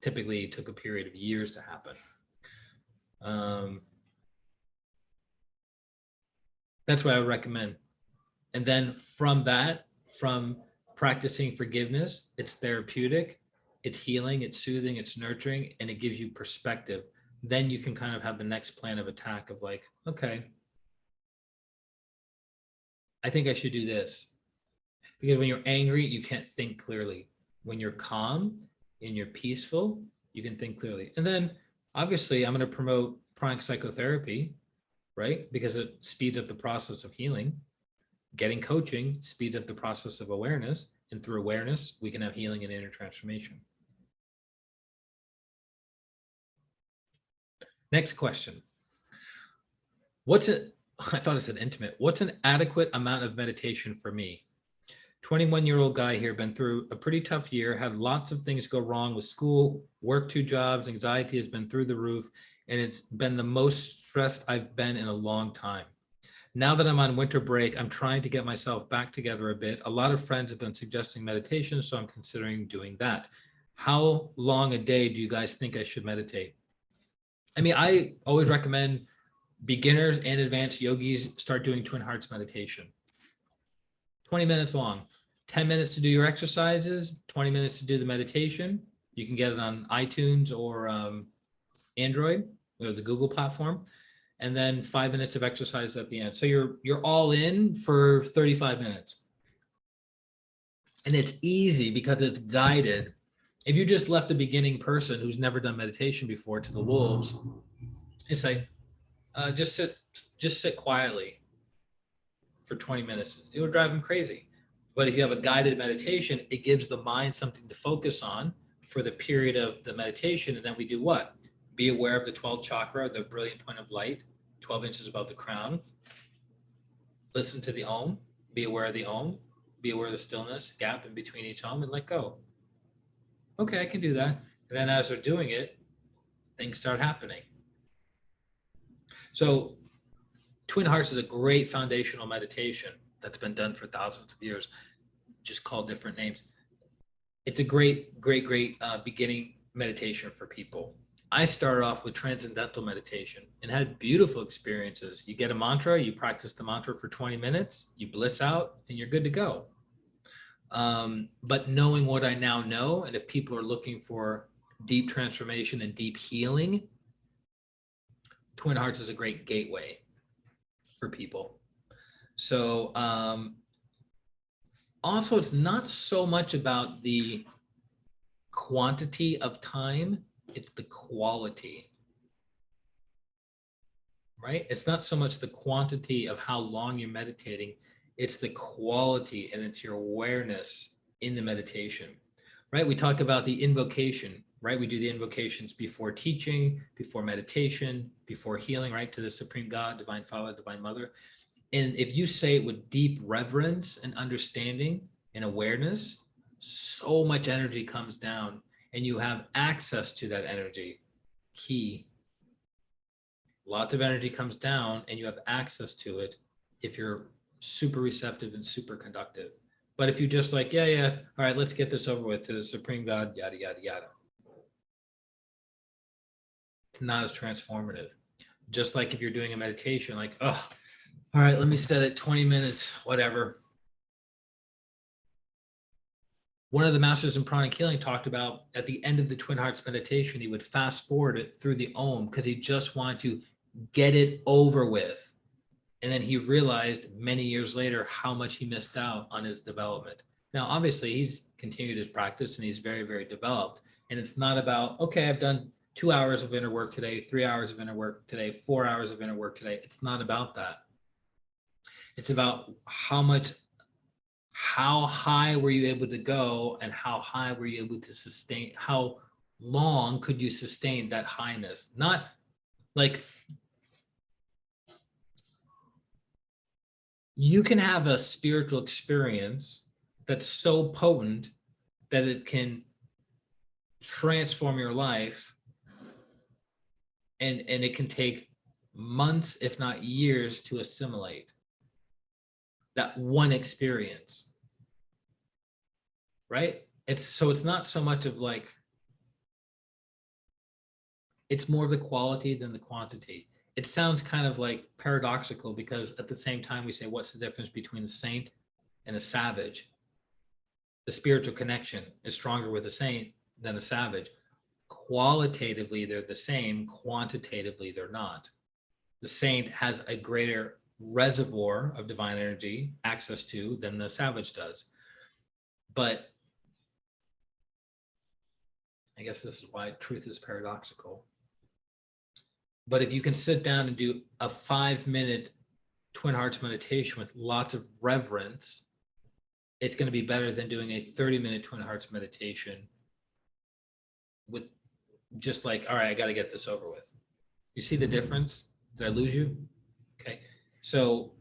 Typically it took a period of years to happen. That's what I would recommend. And then from that, from practicing forgiveness, it's therapeutic, it's healing, it's soothing, it's nurturing, and it gives you perspective. Then you can kind of have the next plan of attack of like, okay, I think I should do this. Because when you're angry, you can't think clearly. When you're calm and you're peaceful, you can think clearly. And then obviously I'm going to promote pranic psychotherapy, right? Because it speeds up the process of healing. Getting coaching speeds up the process of awareness. And through awareness, we can have healing and inner transformation. Next question. I thought it said intimate. What's an adequate amount of meditation for me? 21-year-old guy here, been through a pretty tough year, had lots of things go wrong with school, work 2 jobs, anxiety has been through the roof, and it's been the most stressed I've been in a long time. Now that I'm on winter break, I'm trying to get myself back together a bit. A lot of friends have been suggesting meditation, so I'm considering doing that. How long a day do you guys think I should meditate? I mean, I always recommend beginners and advanced yogis start doing Twin Hearts meditation. 20 minutes long, 10 minutes to do your exercises, 20 minutes to do the meditation. You can get it on iTunes or Android or the Google platform. And then 5 minutes of exercise at the end. So you're all in for 35 minutes. And it's easy because it's guided. If you just left a beginning person who's never done meditation before to the wolves, it's like, just sit quietly for 20 minutes. It would drive them crazy. But if you have a guided meditation, it gives the mind something to focus on for the period of the meditation. And then we do what? Be aware of the 12th chakra, the brilliant point of light, 12 inches above the crown. Listen to the Om, be aware of the Om, be aware of the stillness, gap in between each Om, and let go. Okay, I can do that. And then as they're doing it, things start happening. So Twin Hearts is a great foundational meditation that's been done for thousands of years, just called different names. It's a great beginning meditation for people. I started off with transcendental meditation and had beautiful experiences. You get a mantra, you practice the mantra for 20 minutes, you bliss out, and you're good to go. But knowing what I now know, and if people are looking for deep transformation and deep healing, Twin Hearts is a great gateway for people. So also, it's not so much about the quantity of time, it's the quality, right? It's not so much the quantity of how long you're meditating, it's the quality and it's your awareness in the meditation, right? We talk about the invocation, right? We do the invocations before teaching, before meditation, before healing, right? To the Supreme God, Divine Father, Divine Mother. And if you say it with deep reverence and understanding and awareness, so much energy comes down and you have access to that energy. Key. Lots of energy comes down and you have access to it if you're super receptive and super conductive. But if you just like, yeah, all right, let's get this over with to the Supreme God, yada, yada, yada. It's not as transformative. Just like if you're doing a meditation, like, oh, all right, let me set it 20 minutes, whatever. One of the masters in Pranic Healing talked about at the end of the Twin Hearts meditation, he would fast forward it through the Om because he just wanted to get it over with. And then he realized many years later how much he missed out on his development. Now, obviously, he's continued his practice and he's very, very developed. And it's not about, okay, I've done 2 hours of inner work today, 3 hours of inner work today, 4 hours of inner work today. It's not about that. It's about how high were you able to go and how high were you able to sustain, how long could you sustain that highness? Not like you can have a spiritual experience that's so potent that it can transform your life and it can take months, if not years, to assimilate that one experience. Right? It's not so much of like, it's more of the quality than the quantity. It sounds kind of like paradoxical because at the same time we say, what's the difference between a saint and a savage? The spiritual connection is stronger with a saint than a savage. Qualitatively, they're the same. Quantitatively, they're not. The saint has a greater reservoir of divine energy access to than the savage does. But I guess this is why truth is paradoxical. But if you can sit down and do a 5-minute Twin Hearts meditation with lots of reverence, it's going to be better than doing a 30-minute Twin Hearts meditation with just like, all right, I got to get this over with. You see the difference? Did I lose you? Okay. So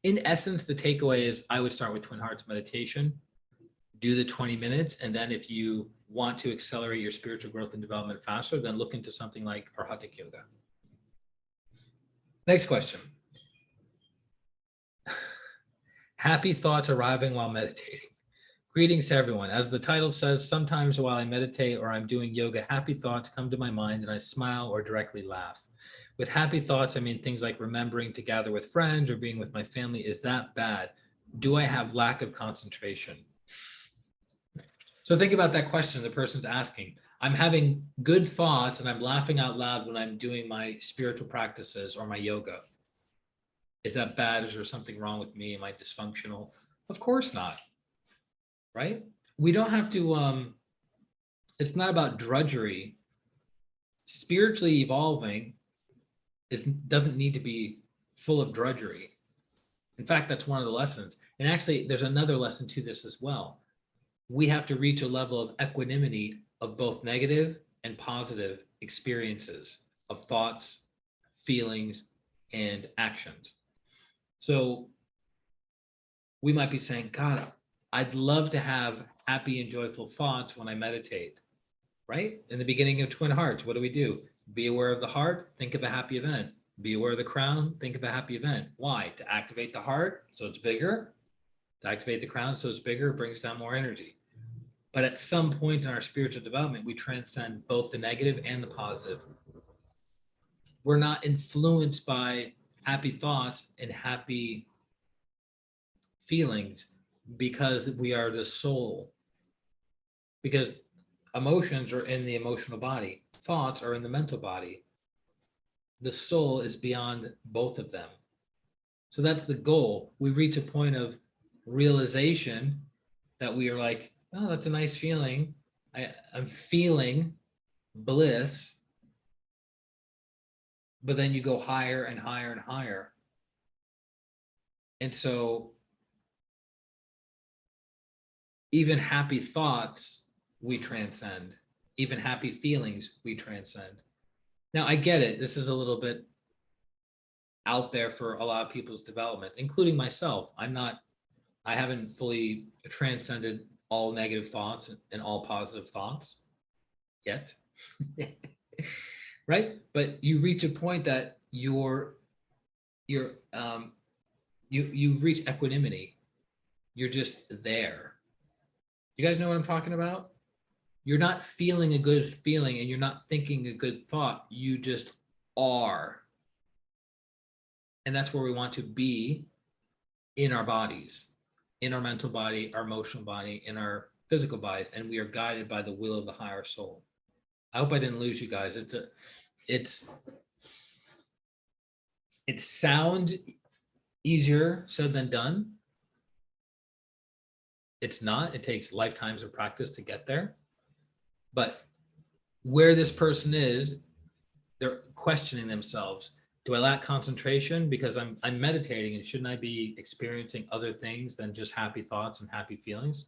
in essence, the takeaway is I would start with Twin Hearts meditation, do the 20 minutes, and then if you want to accelerate your spiritual growth and development faster, then look into something like Arhatic Yoga. Next question. Happy thoughts arriving while meditating. Greetings to everyone. As the title says, sometimes while I meditate or I'm doing yoga, happy thoughts come to my mind and I smile or directly laugh. With happy thoughts, I mean things like remembering to gather with friends or being with my family. Is that bad? Do I have lack of concentration? So think about that question the person's asking. I'm having good thoughts and I'm laughing out loud when I'm doing my spiritual practices or my yoga. Is that bad? Is there something wrong with me? Am I dysfunctional? Of course not, right? We don't have to, it's not about drudgery. Spiritually evolving doesn't need to be full of drudgery. In fact, that's one of the lessons. And actually, there's another lesson to this as well. We have to reach a level of equanimity of both negative and positive experiences of thoughts, feelings, and actions. So we might be saying, God, I'd love to have happy and joyful thoughts when I meditate, right? In the beginning of Twin Hearts, what do? Be aware of the heart, think of a happy event. Be aware of the crown, think of a happy event. Why? To activate the heart, so it's bigger. To activate the crown, so it's bigger, brings down more energy. But at some point in our spiritual development, we transcend both the negative and the positive. We're not influenced by happy thoughts and happy feelings because we are the soul. Because emotions are in the emotional body, thoughts are in the mental body. The soul is beyond both of them. So that's the goal. We reach a point of realization that we are like, oh, that's a nice feeling. I'm feeling bliss. But then you go higher and higher and higher. And so even happy thoughts, we transcend. Even happy feelings, we transcend. Now, I get it. This is a little bit out there for a lot of people's development, including myself. I haven't fully transcended all negative thoughts and all positive thoughts yet. Right? But you reach a point that you've reached equanimity. You're just there. You guys know what I'm talking about? You're not feeling a good feeling and you're not thinking a good thought. You just are. And that's where we want to be in our bodies, in our mental body, our emotional body, in our physical bodies. And we are guided by the will of the higher soul. I hope I didn't lose you guys. It sounds easier said than done. It's not. It takes lifetimes of practice to get there. But where this person is, they're questioning themselves. Do I lack concentration because I'm meditating, and shouldn't I be experiencing other things than just happy thoughts and happy feelings?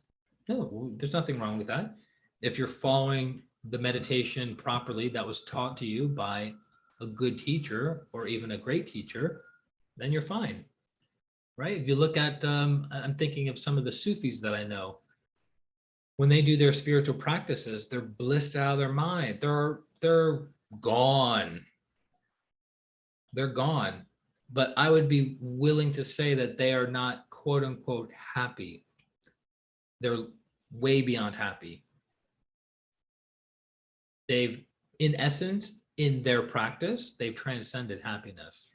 No, there's nothing wrong with that. If you're following the meditation properly that was taught to you by a good teacher or even a great teacher, then you're fine, right? If you look at, I'm thinking of some of the Sufis that I know. When they do their spiritual practices, they're blissed out of their mind. They're gone. They're gone. But I would be willing to say that they are not quote unquote happy. They're way beyond happy. They've, in essence, in their practice, they've transcended happiness.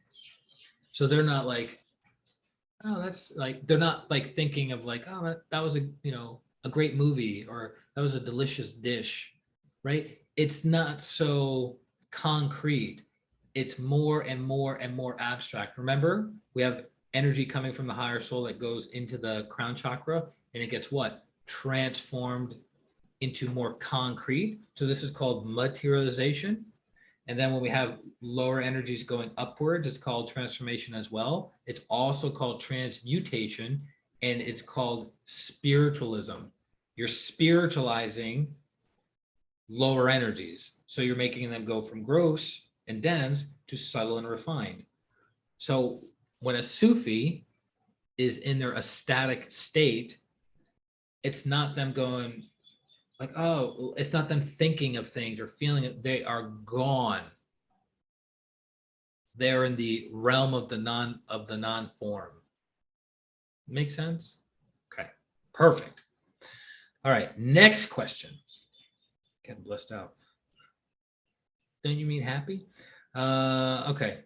So they're not like, oh, that's like, they're not like thinking of like, oh, that was a great movie, or that was a delicious dish, right? It's not so concrete. It's more and more and more abstract. Remember, we have energy coming from the higher soul that goes into the crown chakra, and it gets what? Transformed into more concrete. So this is called materialization. And then when we have lower energies going upwards, it's called transformation as well. It's also called transmutation, and it's called spiritualism. You're spiritualizing lower energies. So you're making them go from gross and dense to subtle and refined. So when a Sufi is in their ecstatic state, it's not them going like, oh, it's not them thinking of things or feeling it. They are gone. They're in the realm of the non-form. Make sense? Okay, perfect. All right, next question. Getting blissed out. Don't you mean happy? Okay.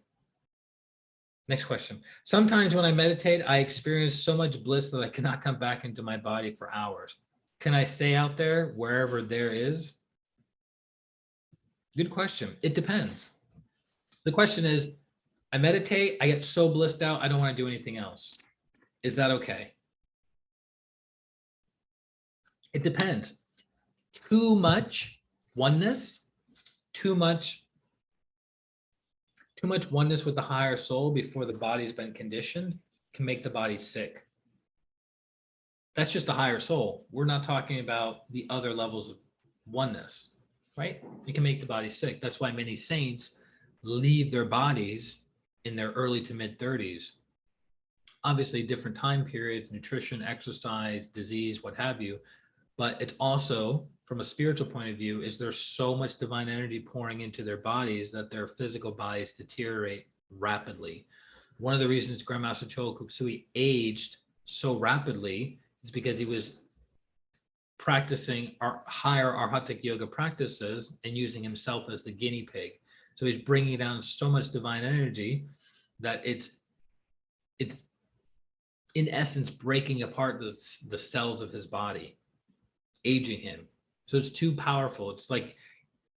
Next question. Sometimes when I meditate, I experience so much bliss that I cannot come back into my body for hours. Can I stay out there wherever there is? Good question. It depends. The question is, I meditate, I get so blissed out, I don't want to do anything else. Is that okay? It depends. Too much oneness, too much oneness with the higher soul before the body's been conditioned can make the body sick. That's just the higher soul. We're not talking about the other levels of oneness, right? It can make the body sick. That's why many saints leave their bodies in their early to mid 30s. Obviously, different time periods, nutrition, exercise, disease, what have you. But it's also, from a spiritual point of view, is there's so much divine energy pouring into their bodies that their physical bodies deteriorate rapidly. One of the reasons Grandmaster Chogo Kukui aged so rapidly is because he was practicing our higher Arhatic yoga practices and using himself as the guinea pig. So he's bringing down so much divine energy that it's in essence, breaking apart the cells of his body, aging him. So it's too powerful. It's like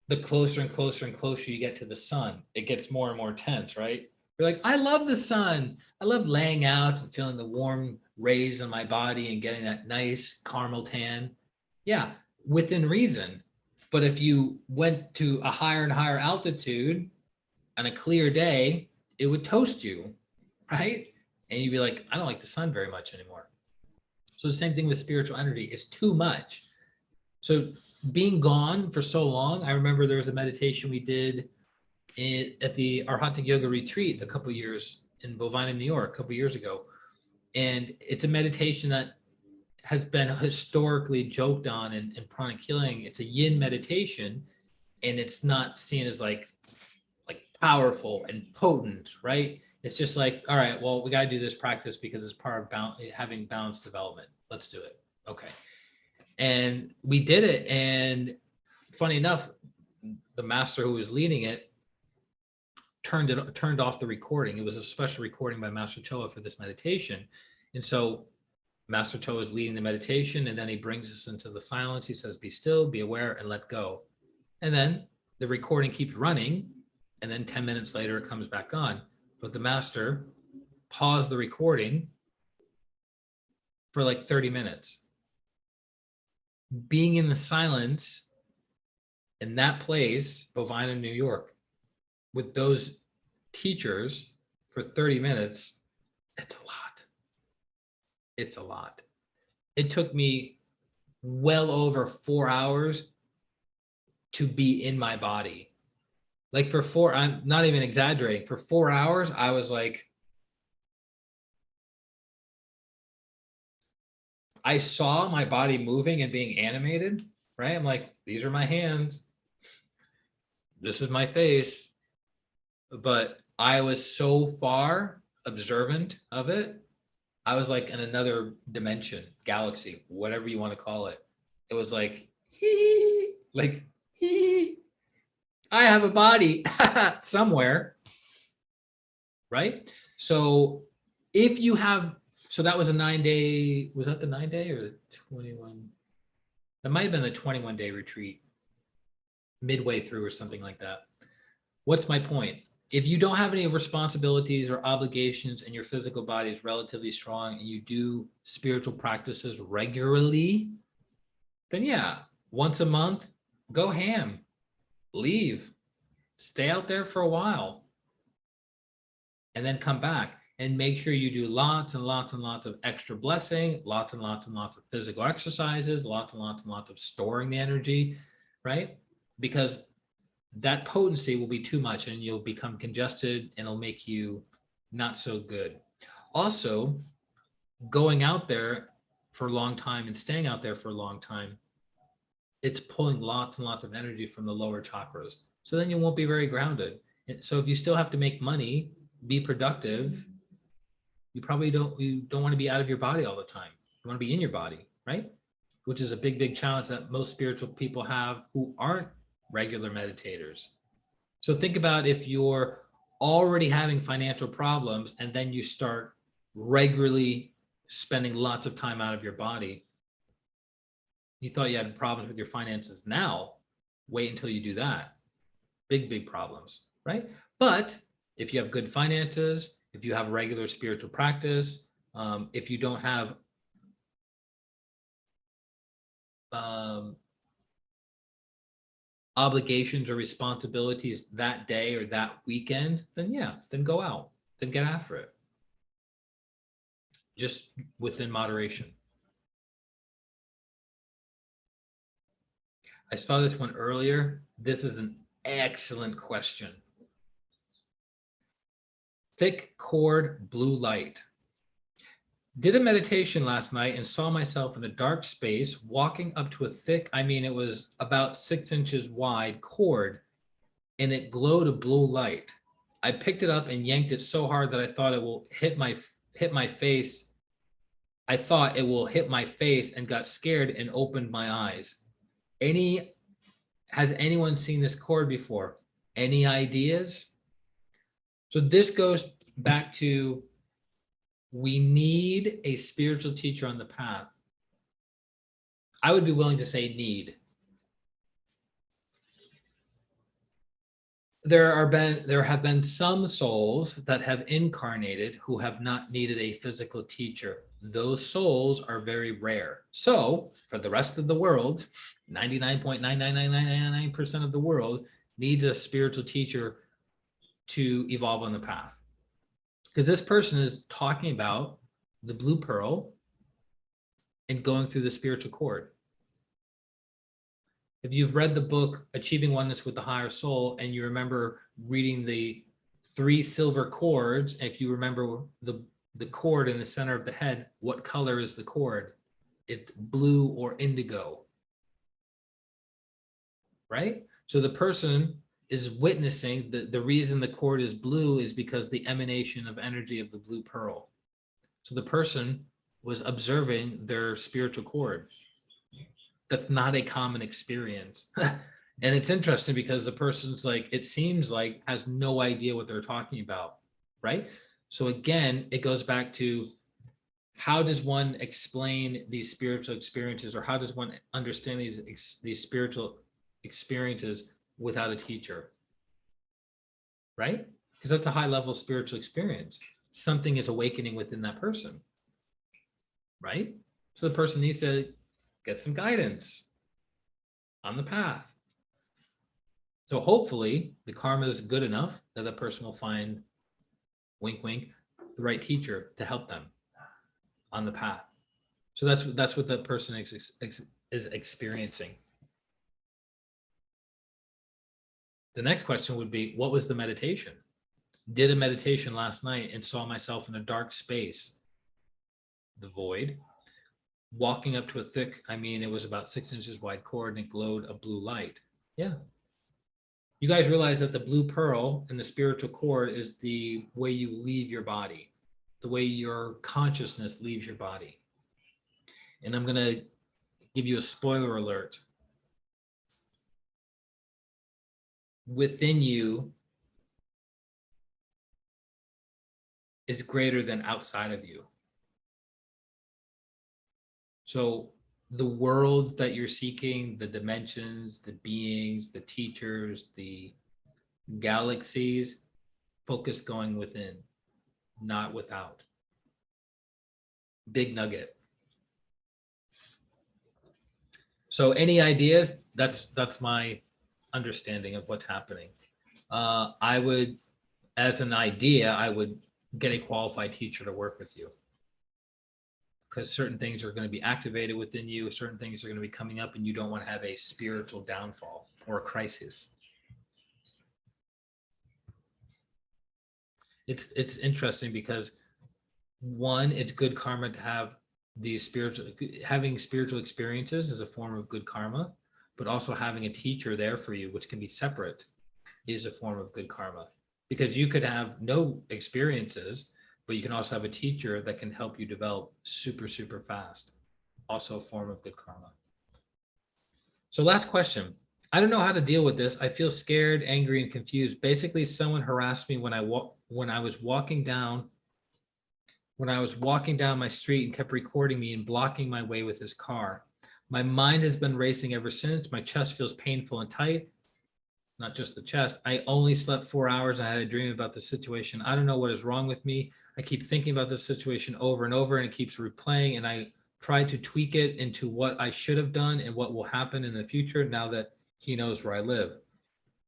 the closer and closer and closer you get to the sun, it gets more and more tense, right? You're like, I love the sun. I love laying out and feeling the warm rays on my body and getting that nice caramel tan. Yeah, within reason. But if you went to a higher and higher altitude on a clear day, it would toast you, right? And you'd be like, I don't like the sun very much anymore. So the same thing with spiritual energy. It's too much. So being gone for so long, I remember there was a meditation we did at the Arhatic Yoga retreat a couple years in Bovina, New York, a couple years ago. And it's a meditation that has been historically joked on in pranic healing. It's a yin meditation, and it's not seen as like powerful and potent, right? It's just like, all right, well, we got to do this practice because it's part of having balanced development. Let's do it. Okay. And we did it. And funny enough, the master who was leading it turned off the recording. It was a special recording by Master Choa for this meditation. And so Master Choa is leading the meditation, and then he brings us into the silence. He says, be still, be aware, and let go. And then the recording keeps running. And then 10 minutes later, it comes back on. But the master paused the recording for like 30 minutes. Being in the silence in that place, Bovina, New York, with those teachers for 30 minutes, it's a lot. It's a lot. It took me well over 4 hours to be in my body. Like I'm not even exaggerating, for 4 hours, I was like, I saw my body moving and being animated, right? I'm like, these are my hands. This is my face. But I was so far observant of it. I was like in another dimension, galaxy, whatever you want to call it. It was like, I have a body somewhere, right? So if you have, so that was a 9-day, was that the 9-day or the 21? That might have been the 21-day retreat, midway through or something like that. What's my point? If you don't have any responsibilities or obligations and your physical body is relatively strong and you do spiritual practices regularly, then yeah, once a month, go ham, leave, stay out there for a while, and then come back and make sure you do lots and lots and lots of extra blessing, lots and lots and lots of physical exercises, lots and lots and lots of storing the energy, right? Because that potency will be too much and you'll become congested and it'll make you not so good. Also, going out there for a long time and staying out there for a long time, it's pulling lots and lots of energy from the lower chakras. So then you won't be very grounded. So if you still have to make money, be productive, you probably don't want to be out of your body all the time. You want to be in your body, right? Which is a big, big challenge that most spiritual people have who aren't regular meditators. So think about if you're already having financial problems and then you start regularly spending lots of time out of your body. You thought you had problems with your finances. Now, wait until you do that. Big, big problems, right? But if you have good finances, if you have regular spiritual practice, if you don't have obligations or responsibilities that day or that weekend, then yeah, then go out, then get after it. Just within moderation. I saw this one earlier. This is an excellent question. Thick cord blue light. Did a meditation last night and saw myself in a dark space walking up to a thick, it was about 6 inches wide cord, and it glowed a blue light. I picked it up and yanked it so hard that I thought it will hit my face. I thought it will hit my face and got scared and opened my eyes. Has anyone seen this cord before? Any ideas? So this goes back to We need a spiritual teacher on the path. I would be willing to say need. There have been some souls that have incarnated who have not needed a physical teacher. Those souls are very rare. So for the rest of the world, 99.99999% of the world needs a spiritual teacher to evolve on the path. Because this person is talking about the blue pearl and going through the spiritual cord. If you've read the book Achieving Oneness with the Higher Soul, and you remember reading the 3 silver cords, if you remember the cord in the center of the head, what color is the cord? It's blue or indigo, right? So the person is witnessing the reason the cord is blue is because the emanation of energy of the blue pearl. So the person was observing their spiritual cord. That's not a common experience. And it's interesting because the person's like, it seems like has no idea what they're talking about, right? So again, it goes back to how does one explain these spiritual experiences, or how does one understand these spiritual experiences without a teacher, right? Because that's a high level spiritual experience. Something is awakening within that person, right? So the person needs to get some guidance on the path. So hopefully the karma is good enough that the person will find, wink, wink, the right teacher to help them on the path. So that's what the person is experiencing. The next question would be, what was the meditation? Did a meditation last night and saw myself in a dark space, the void, walking up to a thick, it was about 6 inches wide cord, and it glowed a blue light. Yeah. You guys realize that the blue pearl and the spiritual cord is the way you leave your body, the way your consciousness leaves your body. And I'm going to give you a spoiler alert. Within you is greater than outside of you. So the world that you're seeking, the dimensions, the beings, the teachers, the galaxies, focus going within, not without. Big nugget. So any ideas? That's my understanding of what's happening. I would, as an idea, I would get a qualified teacher to work with you, because certain things are going to be activated within you, certain things are going to be coming up, and you don't want to have a spiritual downfall or a crisis. It's interesting because, one, it's good karma to have having spiritual experiences is a form of good karma, but also having a teacher there for you, which can be separate, is a form of good karma, because you could have no experiences, but you can also have a teacher that can help you develop super, super fast. Also a form of good karma. So last question. I don't know how to deal with this. I feel scared, angry, and confused. Basically, someone harassed me when I was walking down my street and kept recording me and blocking my way with his car. My mind has been racing ever since. My chest feels painful and tight. Not just the chest. I only slept 4 hours. I had a dream about the situation. I don't know what is wrong with me. I keep thinking about this situation over and over, and it keeps replaying, and I try to tweak it into what I should have done and what will happen in the future now that he knows where I live.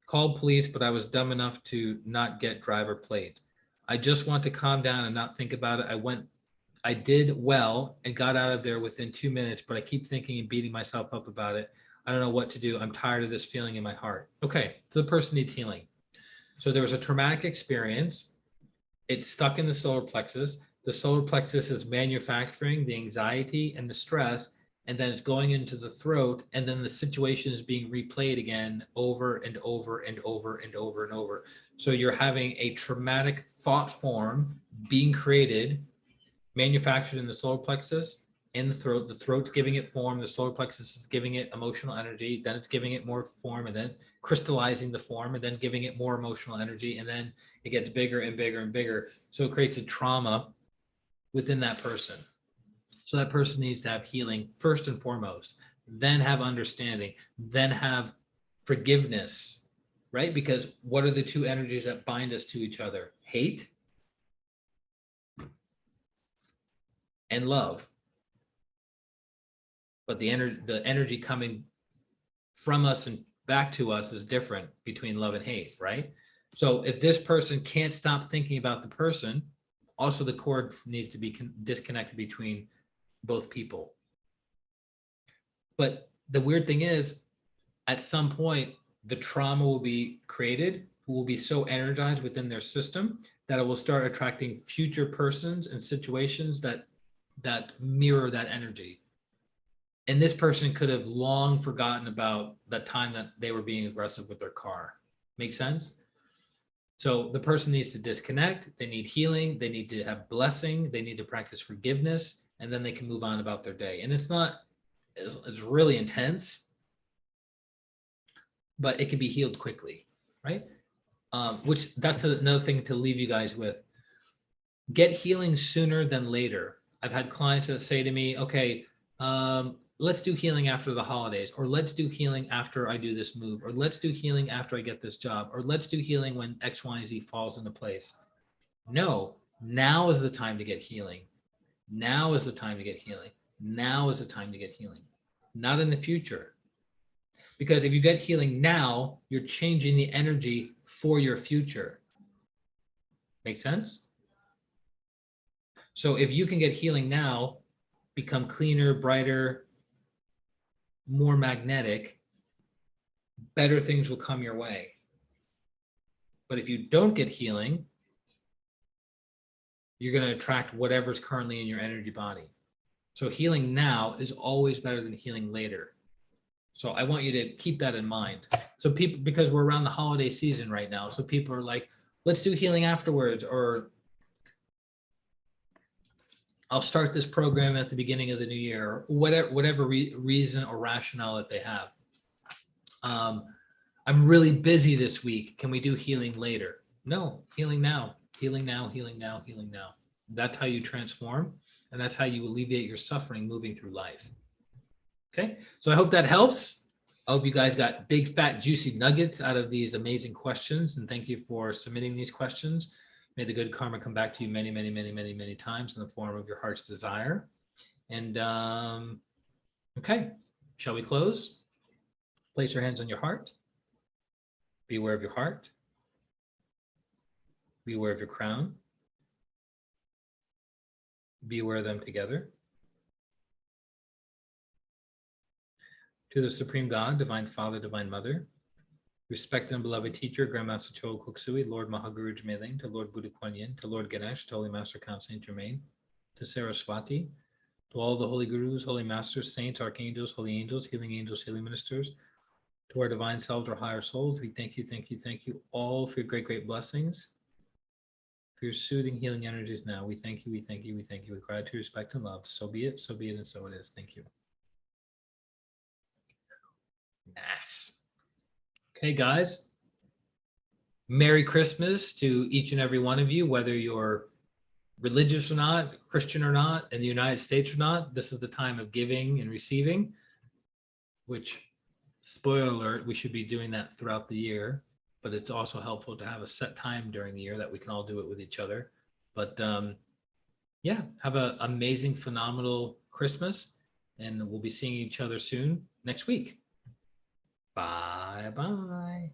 Called police, but I was dumb enough to not get driver plate. I just want to calm down and not think about it. I did well and got out of there within 2 minutes, but I keep thinking and beating myself up about it. I don't know what to do. I'm tired of this feeling in my heart. Okay, so the person needs healing. So there was a traumatic experience. It's stuck in the solar plexus. The solar plexus is manufacturing the anxiety and the stress, and then it's going into the throat, and then the situation is being replayed again over and over and over and over and over. So you're having a traumatic thought form being created, manufactured in the solar plexus, in the throat. The throat's giving it form, the solar plexus is giving it emotional energy, then it's giving it more form, and then crystallizing the form, and then giving it more emotional energy, and then it gets bigger and bigger and bigger. So it creates a trauma within that person. So that person needs to have healing first and foremost, then have understanding, then have forgiveness, right? Because what are the two energies that bind us to each other? Hate and love. But the energy coming from us and back to us is different between love and hate, right? So if this person can't stop thinking about the person, also the cord needs to be disconnected between both people. But the weird thing is, at some point, the trauma will be created, who will be so energized within their system that it will start attracting future persons and situations that mirror that energy. And this person could have long forgotten about that time that they were being aggressive with their car. Make sense? So the person needs to disconnect. They need healing. They need to have blessing. They need to practice forgiveness, and then they can move on about their day. And it's really intense, but it can be healed quickly, right? Which that's another thing to leave you guys with. Get healing sooner than later. I've had clients that say to me, okay, let's do healing after the holidays, or let's do healing after I do this move, or let's do healing after I get this job, or let's do healing when X, Y, and Z falls into place. No, now is the time to get healing. Now is the time to get healing. Now is the time to get healing, not in the future. Because if you get healing now, you're changing the energy for your future. Make sense? So if you can get healing now, become cleaner, brighter, more magnetic, better things will come your way. But if you don't get healing, you're going to attract whatever's currently in your energy body. So healing now is always better than healing later. So I want you to keep that in mind. So people, because we're around the holiday season right now, so people are like, let's do healing afterwards, or I'll start this program at the beginning of the new year, or whatever reason or rationale that they have. I'm really busy this week. Can we do healing later? No, healing now, healing now, healing now, healing now. That's how you transform, and that's how you alleviate your suffering moving through life. Okay, so I hope that helps. I hope you guys got big, fat, juicy nuggets out of these amazing questions, and thank you for submitting these questions. May the good karma come back to you many, many, many, many, many times in the form of your heart's desire. And okay, shall we close? Place your hands on your heart. Be aware of your heart. Be aware of your crown. Be aware of them together. To the Supreme God, Divine Father, Divine Mother, respected and beloved teacher, Grandmaster Choa Kok Sui, Lord Mahaguru Jmeling, to Lord Buddha Kuan Yin, to Lord Ganesh, to Holy Master Count Saint Germain, to Saraswati, to all the holy gurus, holy masters, saints, archangels, holy angels, healing ministers, to our divine selves, our higher souls, we thank you, thank you, thank you all for your great, great blessings, for your soothing, healing energies now. We thank you, we thank you, we thank you with gratitude, respect, and love. So be it, and so it is. Thank you. Nice. Okay, guys. Merry Christmas to each and every one of you, whether you're religious or not, Christian or not, in the United States or not. This is the time of giving and receiving, which, spoiler alert, we should be doing that throughout the year, but it's also helpful to have a set time during the year that we can all do it with each other. But yeah, have an amazing, phenomenal Christmas, and we'll be seeing each other soon next week. Bye-bye.